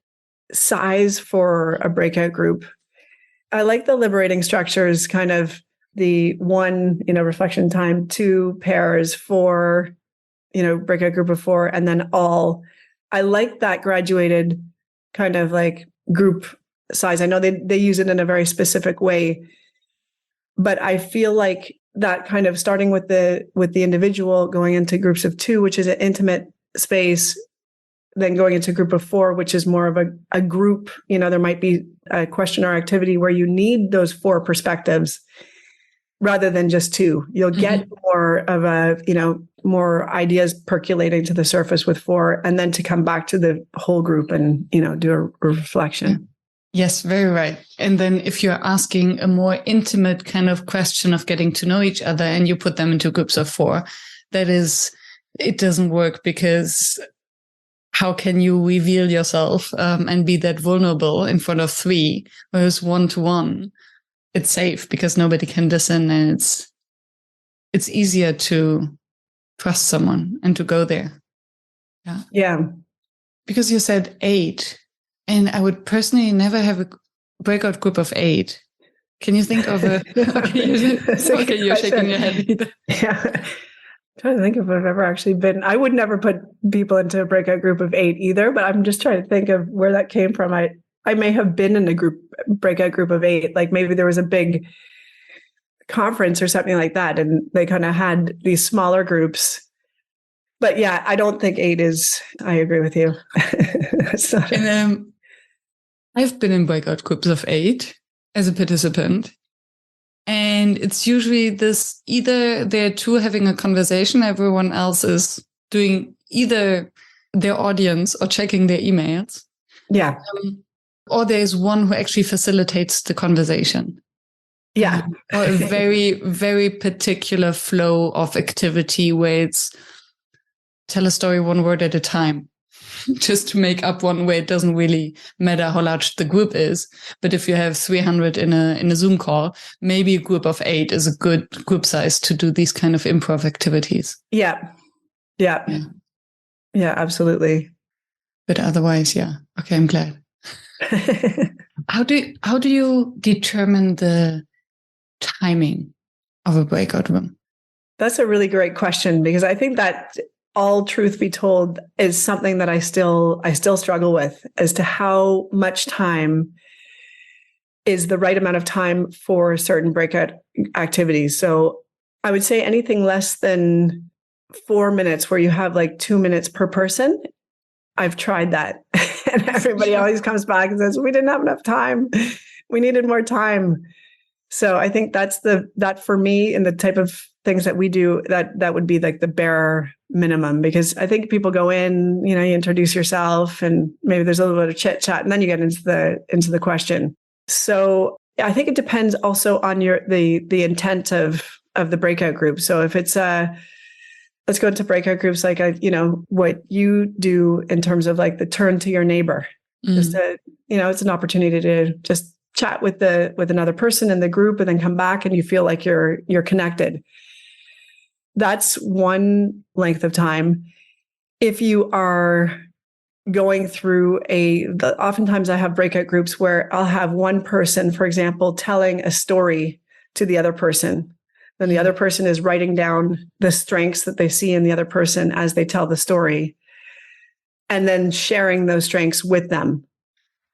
size for a breakout group. I like the liberating structures, kind of the 1, reflection time, 2 pairs, 4, breakout group of 4, and then all. I like that graduated kind of like group size. I know they use it in a very specific way, but I feel like that kind of starting with the individual, going into groups of 2, which is an intimate space, then going into a group of 4, which is more of a group. There might be a question or activity where you need those 4 perspectives rather than just 2. You'll get more of more ideas percolating to the surface with 4, and then to come back to the whole group and, do a reflection. Yes, very right. And then if you're asking a more intimate kind of question of getting to know each other and you put them into groups of 4, it doesn't work, because how can you reveal yourself and be that vulnerable in front of 3, whereas 1-to-1, it's safe because nobody can listen, and it's easier to trust someone and to go there. Yeah. Because you said 8, and I would personally never have a breakout group of 8. Can you think of a? Okay, you're shaking your head either. Yeah. I'm trying to think if I've ever actually been. I would never put people into a breakout group of 8 either, but I'm just trying to think of where that came from. I may have been in a breakout group of 8. Like maybe there was a big conference or something like that, and they kind of had these smaller groups. But yeah, I don't think 8 is. I agree with you. And I've been in breakout groups of 8 as a participant, and it's usually this: either there are 2 having a conversation, everyone else is doing either their audience or checking their emails. Yeah. Or there's one who actually facilitates the conversation. Yeah. Or a very, very particular flow of activity where it's tell a story one word at a time, just to make up one where it doesn't really matter how large the group is. But if you have 300 in a Zoom call, maybe a group of 8 is a good group size to do these kind of improv activities. Yeah. Yeah. Yeah, absolutely. But otherwise, yeah. Okay, I'm glad. How do you determine the timing of a breakout room? That's a really great question, because I think that, all truth be told, is something that I still struggle with, as to how much time is the right amount of time for certain breakout activities. So I would say anything less than 4 minutes, where you have like 2 minutes per person. I've tried that. And everybody always comes back and says, we didn't have enough time. We needed more time. So I think that for me, and the type of things that we do, that would be like the bare minimum, because I think people go in, you introduce yourself, and maybe there's a little bit of chit chat, and then you get into the question. So I think it depends also on the intent of the breakout group. So if it's let's go into breakout groups like what you do in terms of like the turn to your neighbor. Just it's an opportunity to just chat with another person in the group, and then come back and you feel like you're connected. That's one length of time. If you are going through oftentimes I have breakout groups where I'll have one person, for example, telling a story to the other person. Then the other person is writing down the strengths that they see in the other person as they tell the story, and then sharing those strengths with them.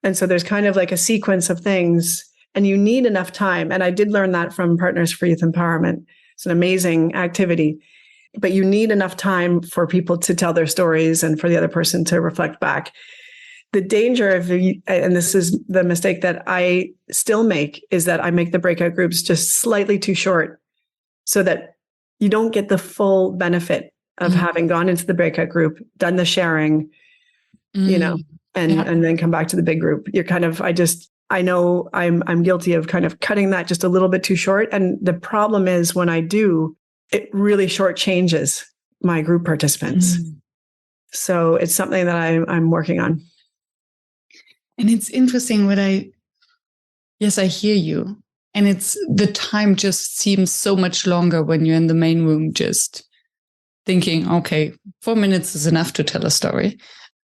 And so there's kind of like a sequence of things, and you need enough time. And I did learn that from Partners for Youth Empowerment. It's an amazing activity, but you need enough time for people to tell their stories and for the other person to reflect back. The danger and this is the mistake that I still make, is that I make the breakout groups just slightly too short, so that you don't get the full benefit of having gone into the breakout group, done the sharing, and then come back to the big group. You're kind of, I know I'm guilty of kind of cutting that just a little bit too short. And the problem is, when I do, it really shortchanges my group participants. So it's something that I'm working on. And it's interesting I hear you. And the time just seems so much longer when you're in the main room, just thinking, okay, 4 minutes is enough to tell a story.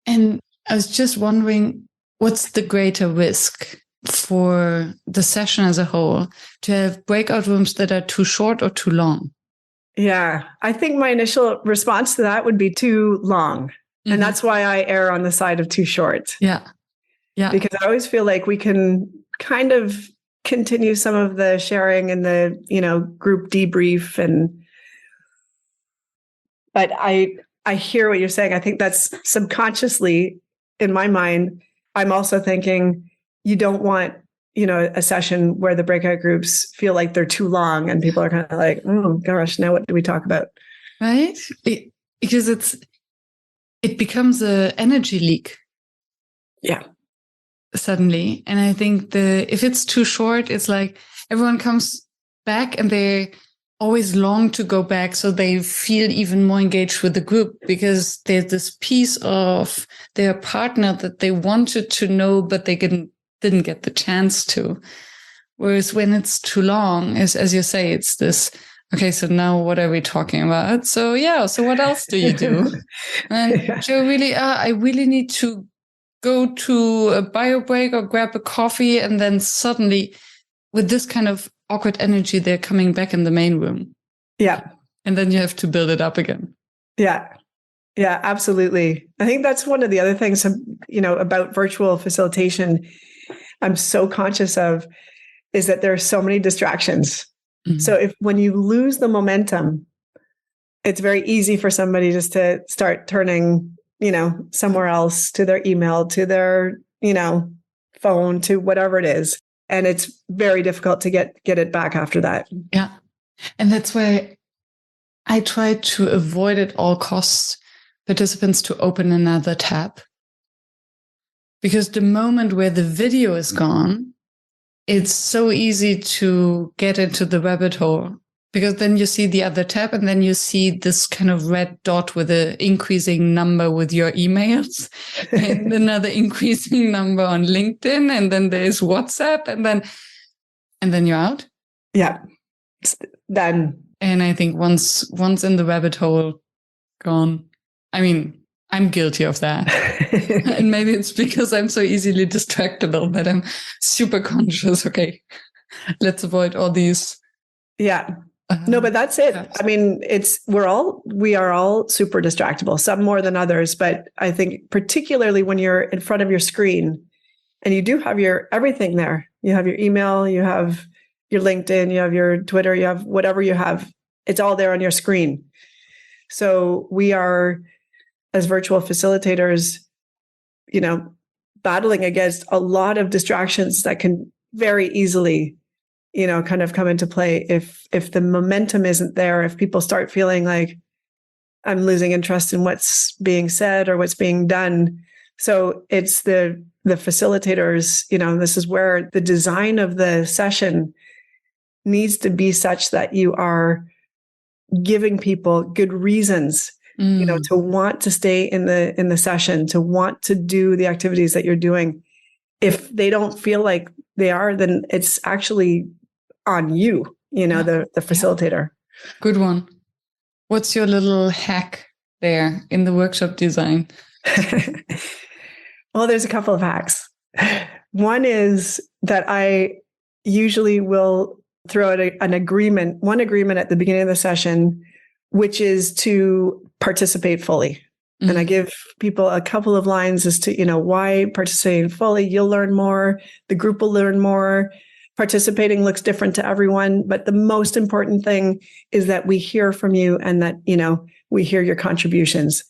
And I was just wondering, what's the greater risk for the session as a whole, to have breakout rooms that are too short or too long? Yeah, I think my initial response to that would be too long. And that's why I err on the side of too short. Yeah. Because I always feel like we can kind of continue some of the sharing and the, group debrief. But I hear what you're saying. I think that's subconsciously in my mind. I'm also thinking, you don't want, a session where the breakout groups feel like they're too long and people are kind of like, oh gosh, now what do we talk about? Right? Because it becomes an energy leak. Yeah. Suddenly. And I think if it's too short, it's like everyone comes back and they always long to go back, so they feel even more engaged with the group, because there's this piece of their partner that they wanted to know, but they didn't get the chance to. Whereas when it's too long, as you say, it's this, okay, so now what are we talking about? So yeah, so what else do you do? And Yeah. you really, I really need to go to a bio break or grab a coffee. And then suddenly with this kind of awkward energy, they're coming back in the main room. Yeah. And then you have to build it up again. Yeah. Yeah, absolutely. I think that's one of the other things, about virtual facilitation I'm so conscious of is that there are so many distractions. Mm-hmm. So when you lose the momentum, it's very easy for somebody just to start turning, somewhere else, to their email, to their, phone, to whatever it is. And it's very difficult to get it back after that. Yeah. And that's why I try to avoid at all costs participants to open another tab. Because the moment where the video is gone, it's so easy to get into the rabbit hole. Because then you see the other tab and then you see this kind of red dot with an increasing number with your emails and another increasing number on LinkedIn. And then there's WhatsApp and then you're out. Yeah. It's done. And I think once in the rabbit hole, gone. I mean, I'm guilty of that. And maybe it's because I'm so easily distractible that I'm super conscious. Okay, let's avoid all these. Yeah. No, but that's it. I mean, we are all super distractible, some more than others. But I think particularly when you're in front of your screen and you do have your everything there, you have your email, you have your LinkedIn, you have your Twitter, you have whatever you have, it's all there on your screen. So we are, as virtual facilitators, battling against a lot of distractions that can very easily, kind of come into play if the momentum isn't there, if people start feeling like I'm losing interest in what's being said or what's being done. So it's the facilitators, this is where the design of the session needs to be such that you are giving people good reasons to want to stay in the session, to want to do the activities that you're doing. If they don't feel like they are, then it's actually on you, the facilitator. Yeah. Good one. What's your little hack there in the workshop design? Well, there's a couple of hacks. One is that I usually will throw out one agreement at the beginning of the session, which is to participate fully. Mm-hmm. And I give people a couple of lines as to, why participating fully. You'll learn more. The group will learn more. Participating looks different to everyone. But the most important thing is that we hear from you and that, we hear your contributions.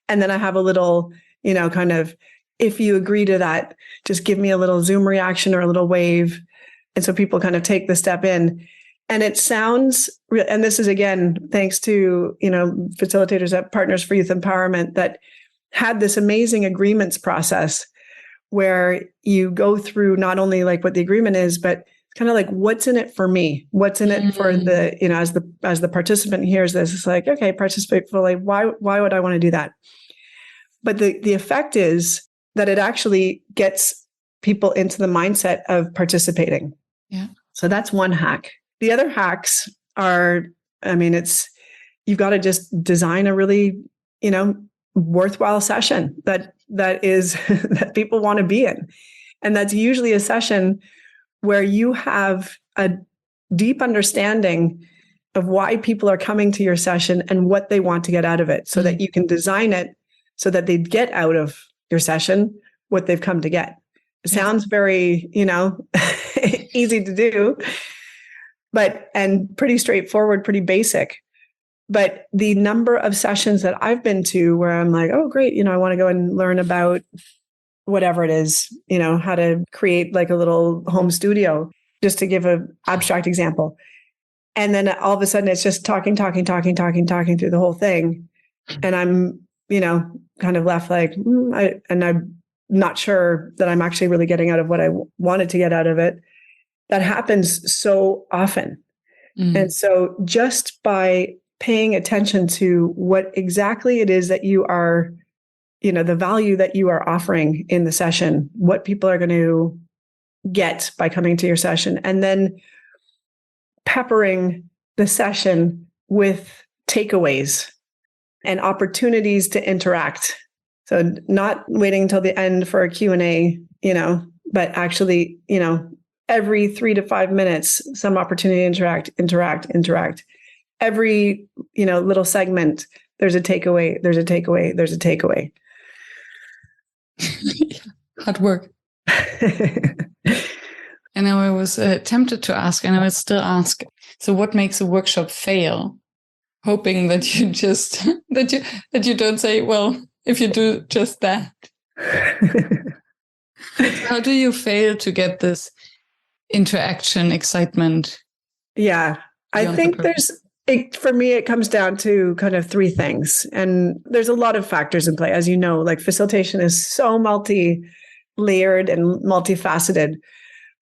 And then I have a little, kind of, if you agree to that, just give me a little Zoom reaction or a little wave. And so people kind of take the step in. And it sounds, and this is again, thanks to, facilitators at Partners for Youth Empowerment that had this amazing agreements process where you go through not only like what the agreement is, but kind of like, what's in it for me? What's in it for the, as the participant hears this, it's like, okay, participate fully. Why would I want to do that? But the effect is that it actually gets people into the mindset of participating. Yeah. So that's one hack. The other hacks are, you've got to just design a really, worthwhile session that is that people want to be in. And that's usually a session where you have a deep understanding of why people are coming to your session and what they want to get out of it, so that you can design it so that they get out of your session what they've come to get. It sounds very, easy to do, and pretty straightforward, pretty basic. But the number of sessions that I've been to where I'm like, oh, great, I want to go and learn about whatever it is, how to create like a little home studio, just to give an abstract example. And then all of a sudden it's just talking through the whole thing. And I'm, kind of left like, I'm not sure that I'm actually really getting out of what I wanted to get out of it. That happens so often. And so just by paying attention to what exactly it is that you are, the value that you are offering in the session, what people are going to get by coming to your session, and then peppering the session with takeaways and opportunities to interact. So not waiting until the end for a Q&A, but actually, every 3 to 5 minutes, some opportunity to interact. Every, little segment, there's a takeaway, there's a takeaway, there's a takeaway. Hard work. And I was tempted to ask, and I would still ask, so what makes a workshop fail? Hoping that you just, that you don't say, well, if you do just that. How do you fail to get this interaction, excitement? Yeah, I think for me, it comes down to kind of 3 things. And there's a lot of factors in play. As you know, like facilitation is so multi-layered and multifaceted.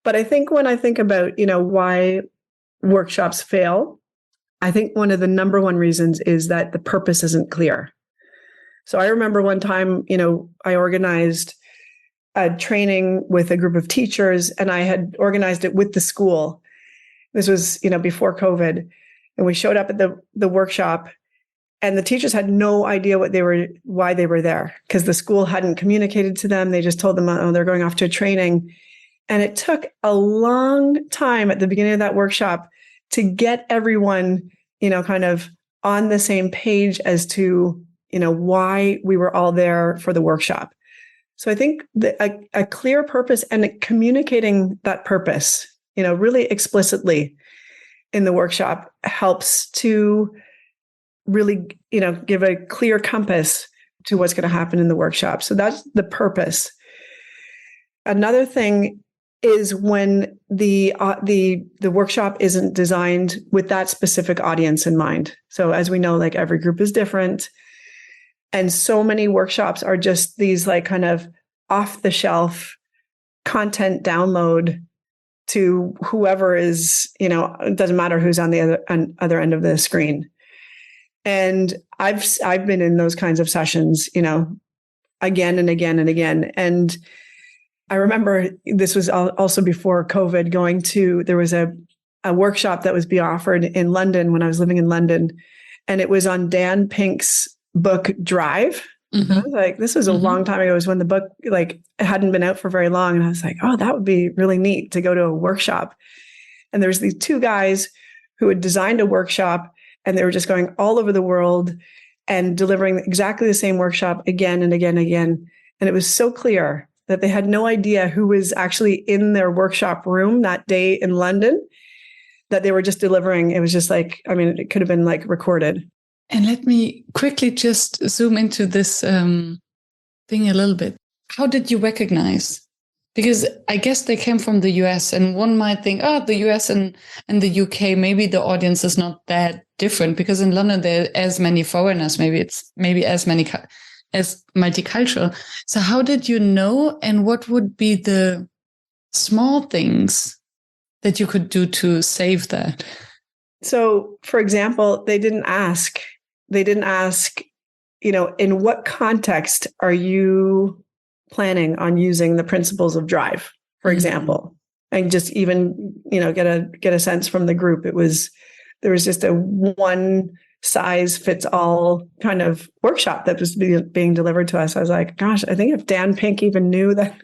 But I think when I think about, why workshops fail, I think one of the number one reasons is that the purpose isn't clear. So I remember one time, I organized a training with a group of teachers, and I had organized it with the school. This was, before COVID. And we showed up at the workshop, and the teachers had no idea why they were there, because the school hadn't communicated to them. They just told them, oh, they're going off to a training. And it took a long time at the beginning of that workshop to get everyone, kind of on the same page as to, why we were all there for the workshop. So I think a clear purpose and communicating that purpose, really explicitly in the workshop helps to really, give a clear compass to what's going to happen in the workshop. So that's the purpose. Another thing is when the workshop isn't designed with that specific audience in mind. So as we know, like every group is different. And so many workshops are just these like kind of off the shelf content download to whoever is, it doesn't matter who's on the other end of the screen. And I've been in those kinds of sessions, again and again and again. And I remember this was also before COVID, there was a workshop that was being offered in London when I was living in London. And it was on Dan Pink's book, Drive. Mm-hmm. I was like, this was a long time ago. It was when the book, it hadn't been out for very long. And I was like, oh, that would be really neat to go to a workshop. And there's these 2 guys who had designed a workshop, and they were just going all over the world and delivering exactly the same workshop again and again and again. And it was so clear that they had no idea who was actually in their workshop room that day in London, that they were just delivering. It was just it could have been recorded. And let me quickly just zoom into this thing a little bit. How did you recognize? Because I guess they came from the US, and one might think, the US and the UK, maybe the audience is not that different, because in London there are as many foreigners, maybe as multicultural. So how did you know, and what would be the small things that you could do to save that? So, for example, they didn't ask, in what context are you planning on using the principles of Drive, for example, and just even, get a sense from the group. There was just a one size fits all kind of workshop that was being delivered to us. I was like, gosh, I think if Dan Pink even knew that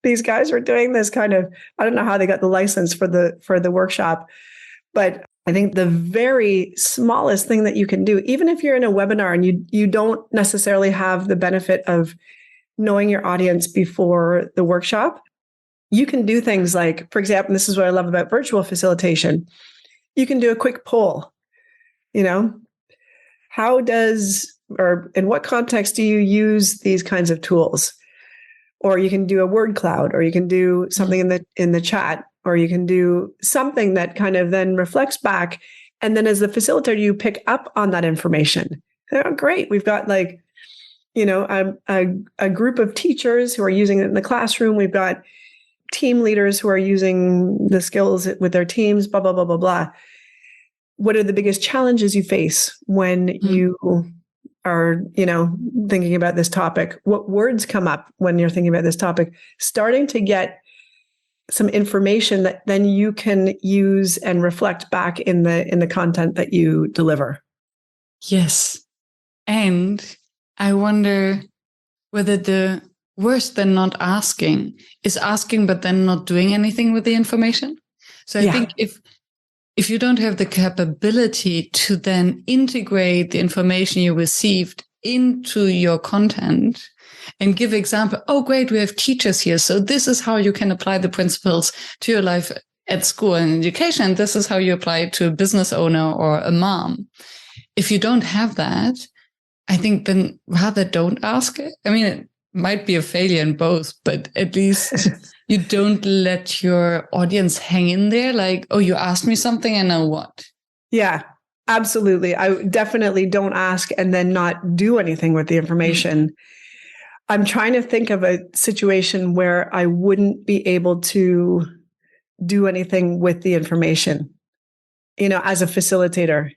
these guys were doing this kind of, I don't know how they got the license for the workshop, but I think the very smallest thing that you can do, even if you're in a webinar and you don't necessarily have the benefit of knowing your audience before the workshop, you can do things like, for example, this is what I love about virtual facilitation. You can do a quick poll. In what context do you use these kinds of tools? Or you can do a word cloud, or you can do something in the chat, or you can do something that kind of then reflects back. And then as the facilitator, you pick up on that information. Oh, great. We've got a group of teachers who are using it in the classroom. We've got team leaders who are using the skills with their teams, blah, blah, blah, blah, blah. What are the biggest challenges you face when you are, thinking about this topic? What words come up when you're thinking about this topic? Starting to get some information that then you can use and reflect back in the content that you deliver. Yes. And I wonder whether the worse than not asking is asking, but then not doing anything with the information. So I think if you don't have the capability to then integrate the information you received into your content and give example, oh, great, we have teachers here. So this is how you can apply the principles to your life at school and education. This is how you apply it to a business owner or a mom. If you don't have that, I think then rather don't ask it. I mean, it might be a failure in both, but at least you don't let your audience hang in there like, oh, you asked me something and now what? Yeah, absolutely. I definitely don't ask and then not do anything with the information. Mm-hmm. I'm trying to think of a situation where I wouldn't be able to do anything with the information, as a facilitator.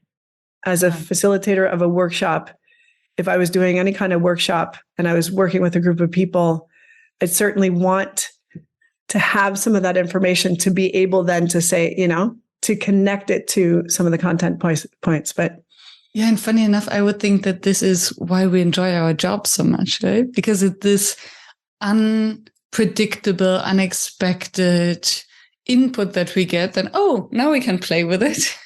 As a facilitator of a workshop, if I was doing any kind of workshop and I was working with a group of people, I'd certainly want to have some of that information to be able then to say, to connect it to some of the content points. But yeah, and funny enough, I would think that this is why we enjoy our job so much, right? Because it's this unpredictable, unexpected input that we get, then, oh, now we can play with it.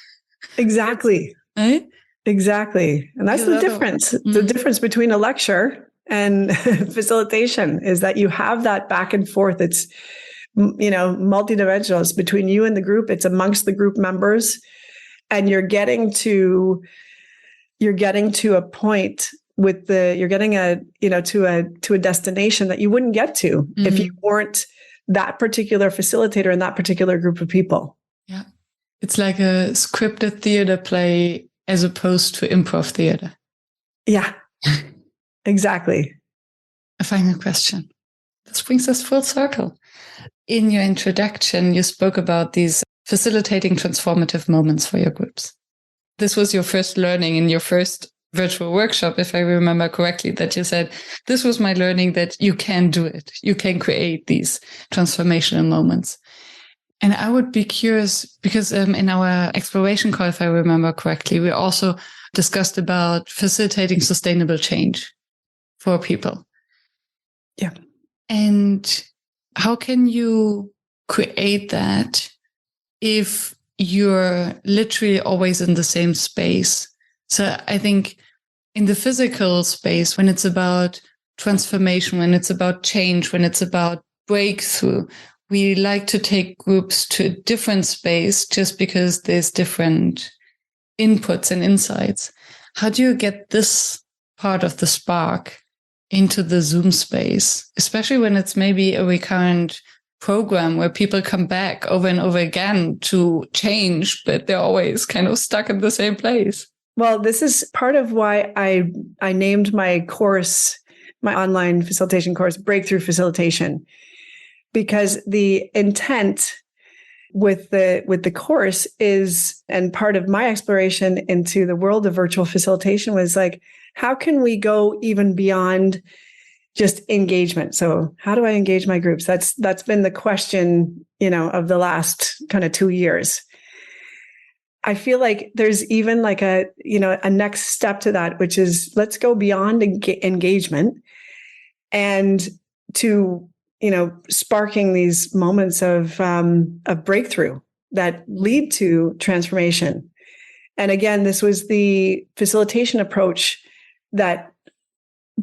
Exactly. Right? Exactly. And that's the difference. Mm-hmm. The difference between a lecture and facilitation is that you have that back and forth. It's, multidimensional. It's between you and the group. It's amongst the group members. And you're getting to a point you're getting to a destination that you wouldn't get to mm-hmm. if you weren't that particular facilitator in that particular group of people. Yeah. It's like a scripted theater play as opposed to improv theater. Yeah, exactly. A final question. This brings us full circle. In your introduction, you spoke about these facilitating transformative moments for your groups. This was your first learning in your first virtual workshop, if I remember correctly, that you said, this was my learning that you can do it. You can create these transformational moments. And I would be curious because in our exploration call, if I remember correctly, we also discussed about facilitating sustainable change for people. Yeah. And how can you create that if you're literally always in the same space? So I think in the physical space, when it's about transformation, when it's about change, when it's about breakthrough, we like to take groups to a different space just because there's different inputs and insights. How do you get this part of the spark into the Zoom space, especially when it's maybe a recurrent program where people come back over and over again to change, but they're always kind of stuck in the same place? Well, this is part of why I named my course, my online facilitation course, Breakthrough Facilitation. Because the intent with the course is, and part of my exploration into the world of virtual facilitation was like, how can we go even beyond just engagement? So how do I engage my groups? That's been the question, of the last kind of 2 years. I feel like there's even like a next step to that, which is let's go beyond engagement and to sparking these moments of breakthrough that lead to transformation. And again, this was the facilitation approach that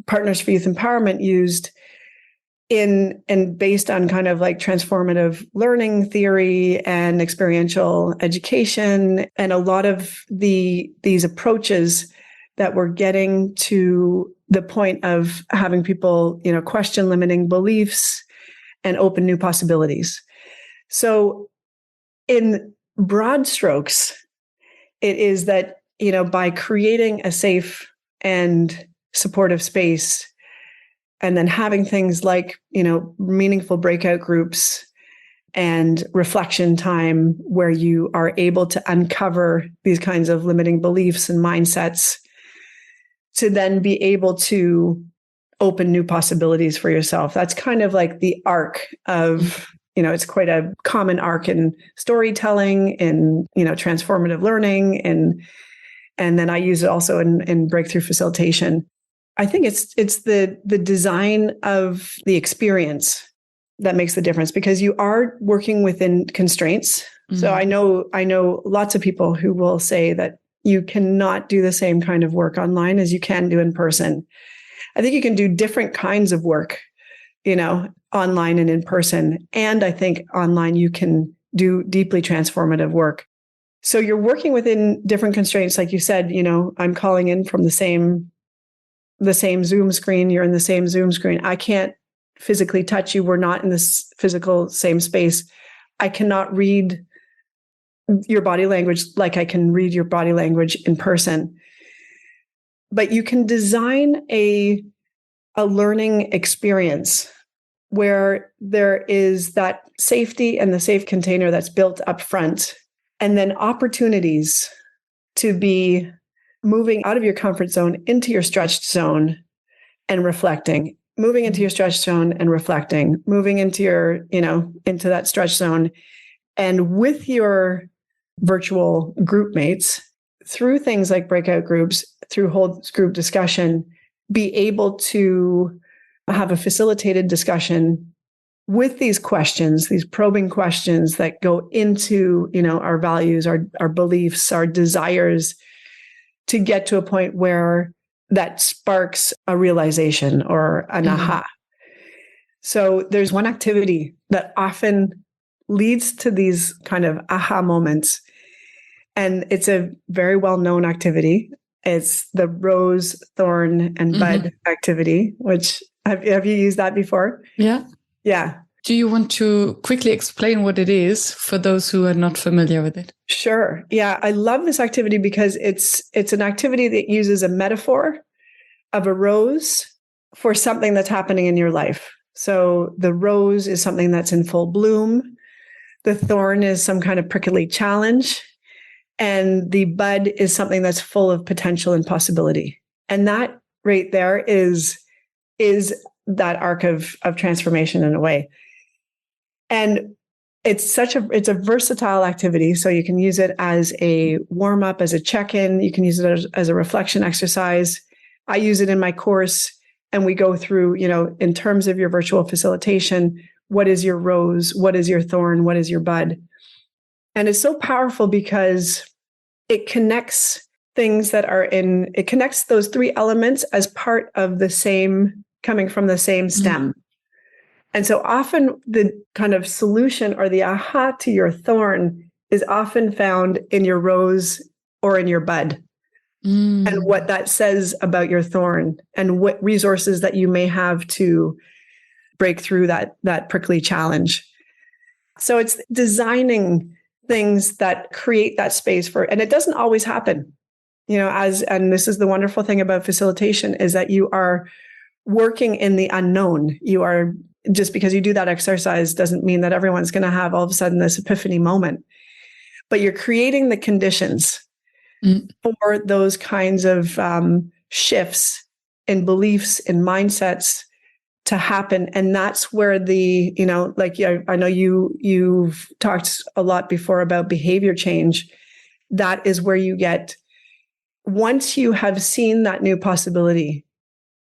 Partners for Youth Empowerment used and based on kind of like transformative learning theory and experiential education, and a lot of these approaches that were getting to the point of having people, question limiting beliefs and open new possibilities. So in broad strokes, it is that, by creating a safe and supportive space, and then having things like, meaningful breakout groups and reflection time where you are able to uncover these kinds of limiting beliefs and mindsets to then be able to open new possibilities for yourself. That's kind of like the arc of it's quite a common arc in storytelling, in, transformative learning. And then I use it also in breakthrough facilitation. I think it's the design of the experience that makes the difference, because you are working within constraints. Mm-hmm. So I know lots of people who will say that you cannot do the same kind of work online as you can do in person. I think you can do different kinds of work, online and in person. And I think online you can do deeply transformative work. So you're working within different constraints. Like you said, I'm calling in from the same Zoom screen. You're in the same Zoom screen. I can't physically touch you. We're not in this physical same space. I cannot read your body language like I can read your body language in person. But you can design a learning experience where there is that safety and the safe container that's built up front, and then opportunities to be moving out of your comfort zone into your stretched zone and reflecting, moving into your stretched zone and reflecting, moving into your, into that stretched zone. And with your virtual group mates, through things like breakout groups, through whole group discussion, be able to have a facilitated discussion with these questions, these probing questions that go into, our values, our beliefs, our desires, to get to a point where that sparks a realization or an aha. So there's one activity that often leads to these kind of aha moments. And it's a very well-known activity. It's the rose, thorn, and bud activity, which have you used that before? Yeah. Yeah. Do you want to quickly explain what it is for those who are not familiar with it? Sure. Yeah. I love this activity because it's an activity that uses a metaphor of a rose for something that's happening in your life. So the rose is something that's in full bloom. The thorn is some kind of prickly challenge. And the bud is something that's full of potential and possibility. And that right there is that arc of transformation in a way. And it's a versatile activity. So you can use it as a warm up, as a check-in. You can use it as a reflection exercise. I use it in my course, and we go through, in terms of your virtual facilitation, what is your rose? What is your thorn? What is your bud? And it's so powerful because it connects it connects those three elements as part of the same, coming from the same stem. And so often the kind of solution or the aha to your thorn is often found in your rose or in your bud. And what that says about your thorn and what resources that you may have to break through that prickly challenge. So it's designing things that create that space and it doesn't always happen, and this is the wonderful thing about facilitation, is that you are working in the unknown. You are, just because you do that exercise doesn't mean that everyone's going to have all of a sudden this epiphany moment, but you're creating the conditions for those kinds of shifts in beliefs and mindsets to happen. And that's where I know you've talked a lot before about behavior change. That is where you get, once you have seen that new possibility,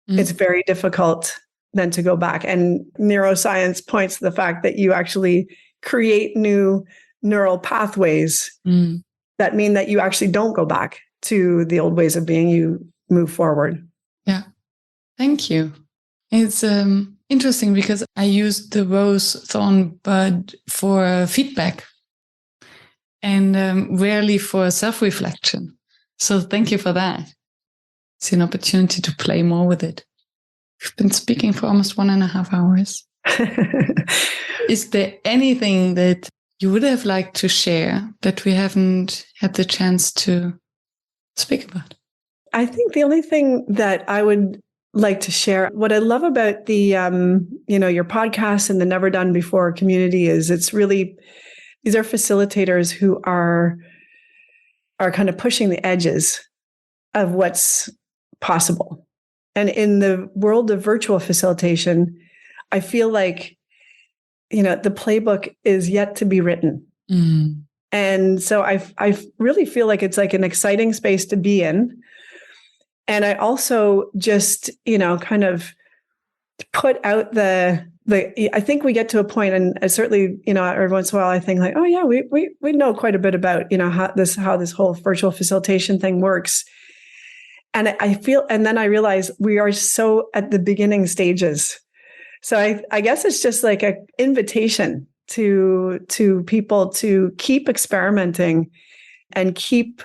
it's very difficult then to go back. And neuroscience points to the fact that you actually create new neural pathways that mean that you actually don't go back to the old ways of being. You move forward. Yeah. Thank you. It's interesting because I used the rose, thorn, bud for feedback and rarely for self-reflection. So thank you for that. It's an opportunity to play more with it. We've been speaking for almost 1.5 hours. Is there anything that you would have liked to share that we haven't had the chance to speak about? I think the only thing that I would like to share, what I love about the, your podcast and the Never Done Before community is it's really, these are facilitators who are kind of pushing the edges of what's possible. And in the world of virtual facilitation, I feel like the playbook is yet to be written. And so I really feel like it's like an exciting space to be in. And I also just, kind of put out I think we get to a point, and certainly, every once in a while I think like, oh yeah, we know quite a bit about, how this whole virtual facilitation thing works. And and then I realize we are so at the beginning stages. So I guess it's just like an invitation to people to keep experimenting and keep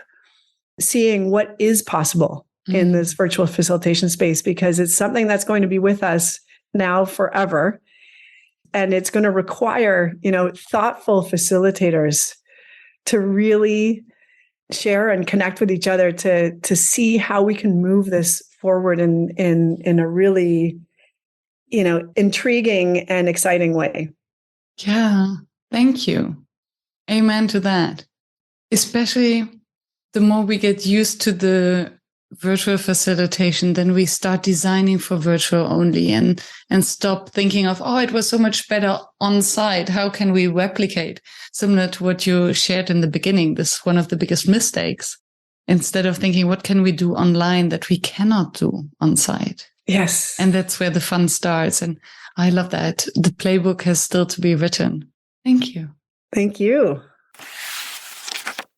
seeing what is possible in this virtual facilitation space, because it's something that's going to be with us now forever. And it's going to require, thoughtful facilitators to really share and connect with each other to see how we can move this forward in a really, intriguing and exciting way. Yeah, thank you. Amen to that. Especially the more we get used to the virtual facilitation, then we start designing for virtual only and stop thinking of, oh, it was so much better on site. How can we replicate? Similar to what you shared in the beginning, this is one of the biggest mistakes. Instead of thinking, what can we do online that we cannot do on site? Yes. And that's where the fun starts. And I love that. The playbook has still to be written. Thank you. Thank you.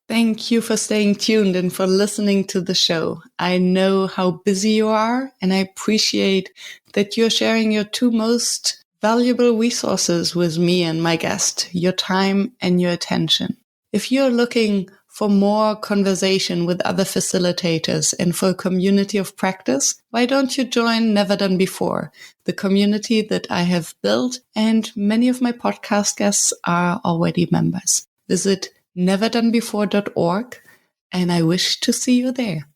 Thank you for staying tuned and for listening to the show. I know how busy you are, and I appreciate that you're sharing your two most valuable resources with me and my guest, your time and your attention. If you're looking for more conversation with other facilitators and for a community of practice, why don't you join Never Done Before, the community that I have built, and many of my podcast guests are already members. Visit neverdonebefore.org, and I wish to see you there.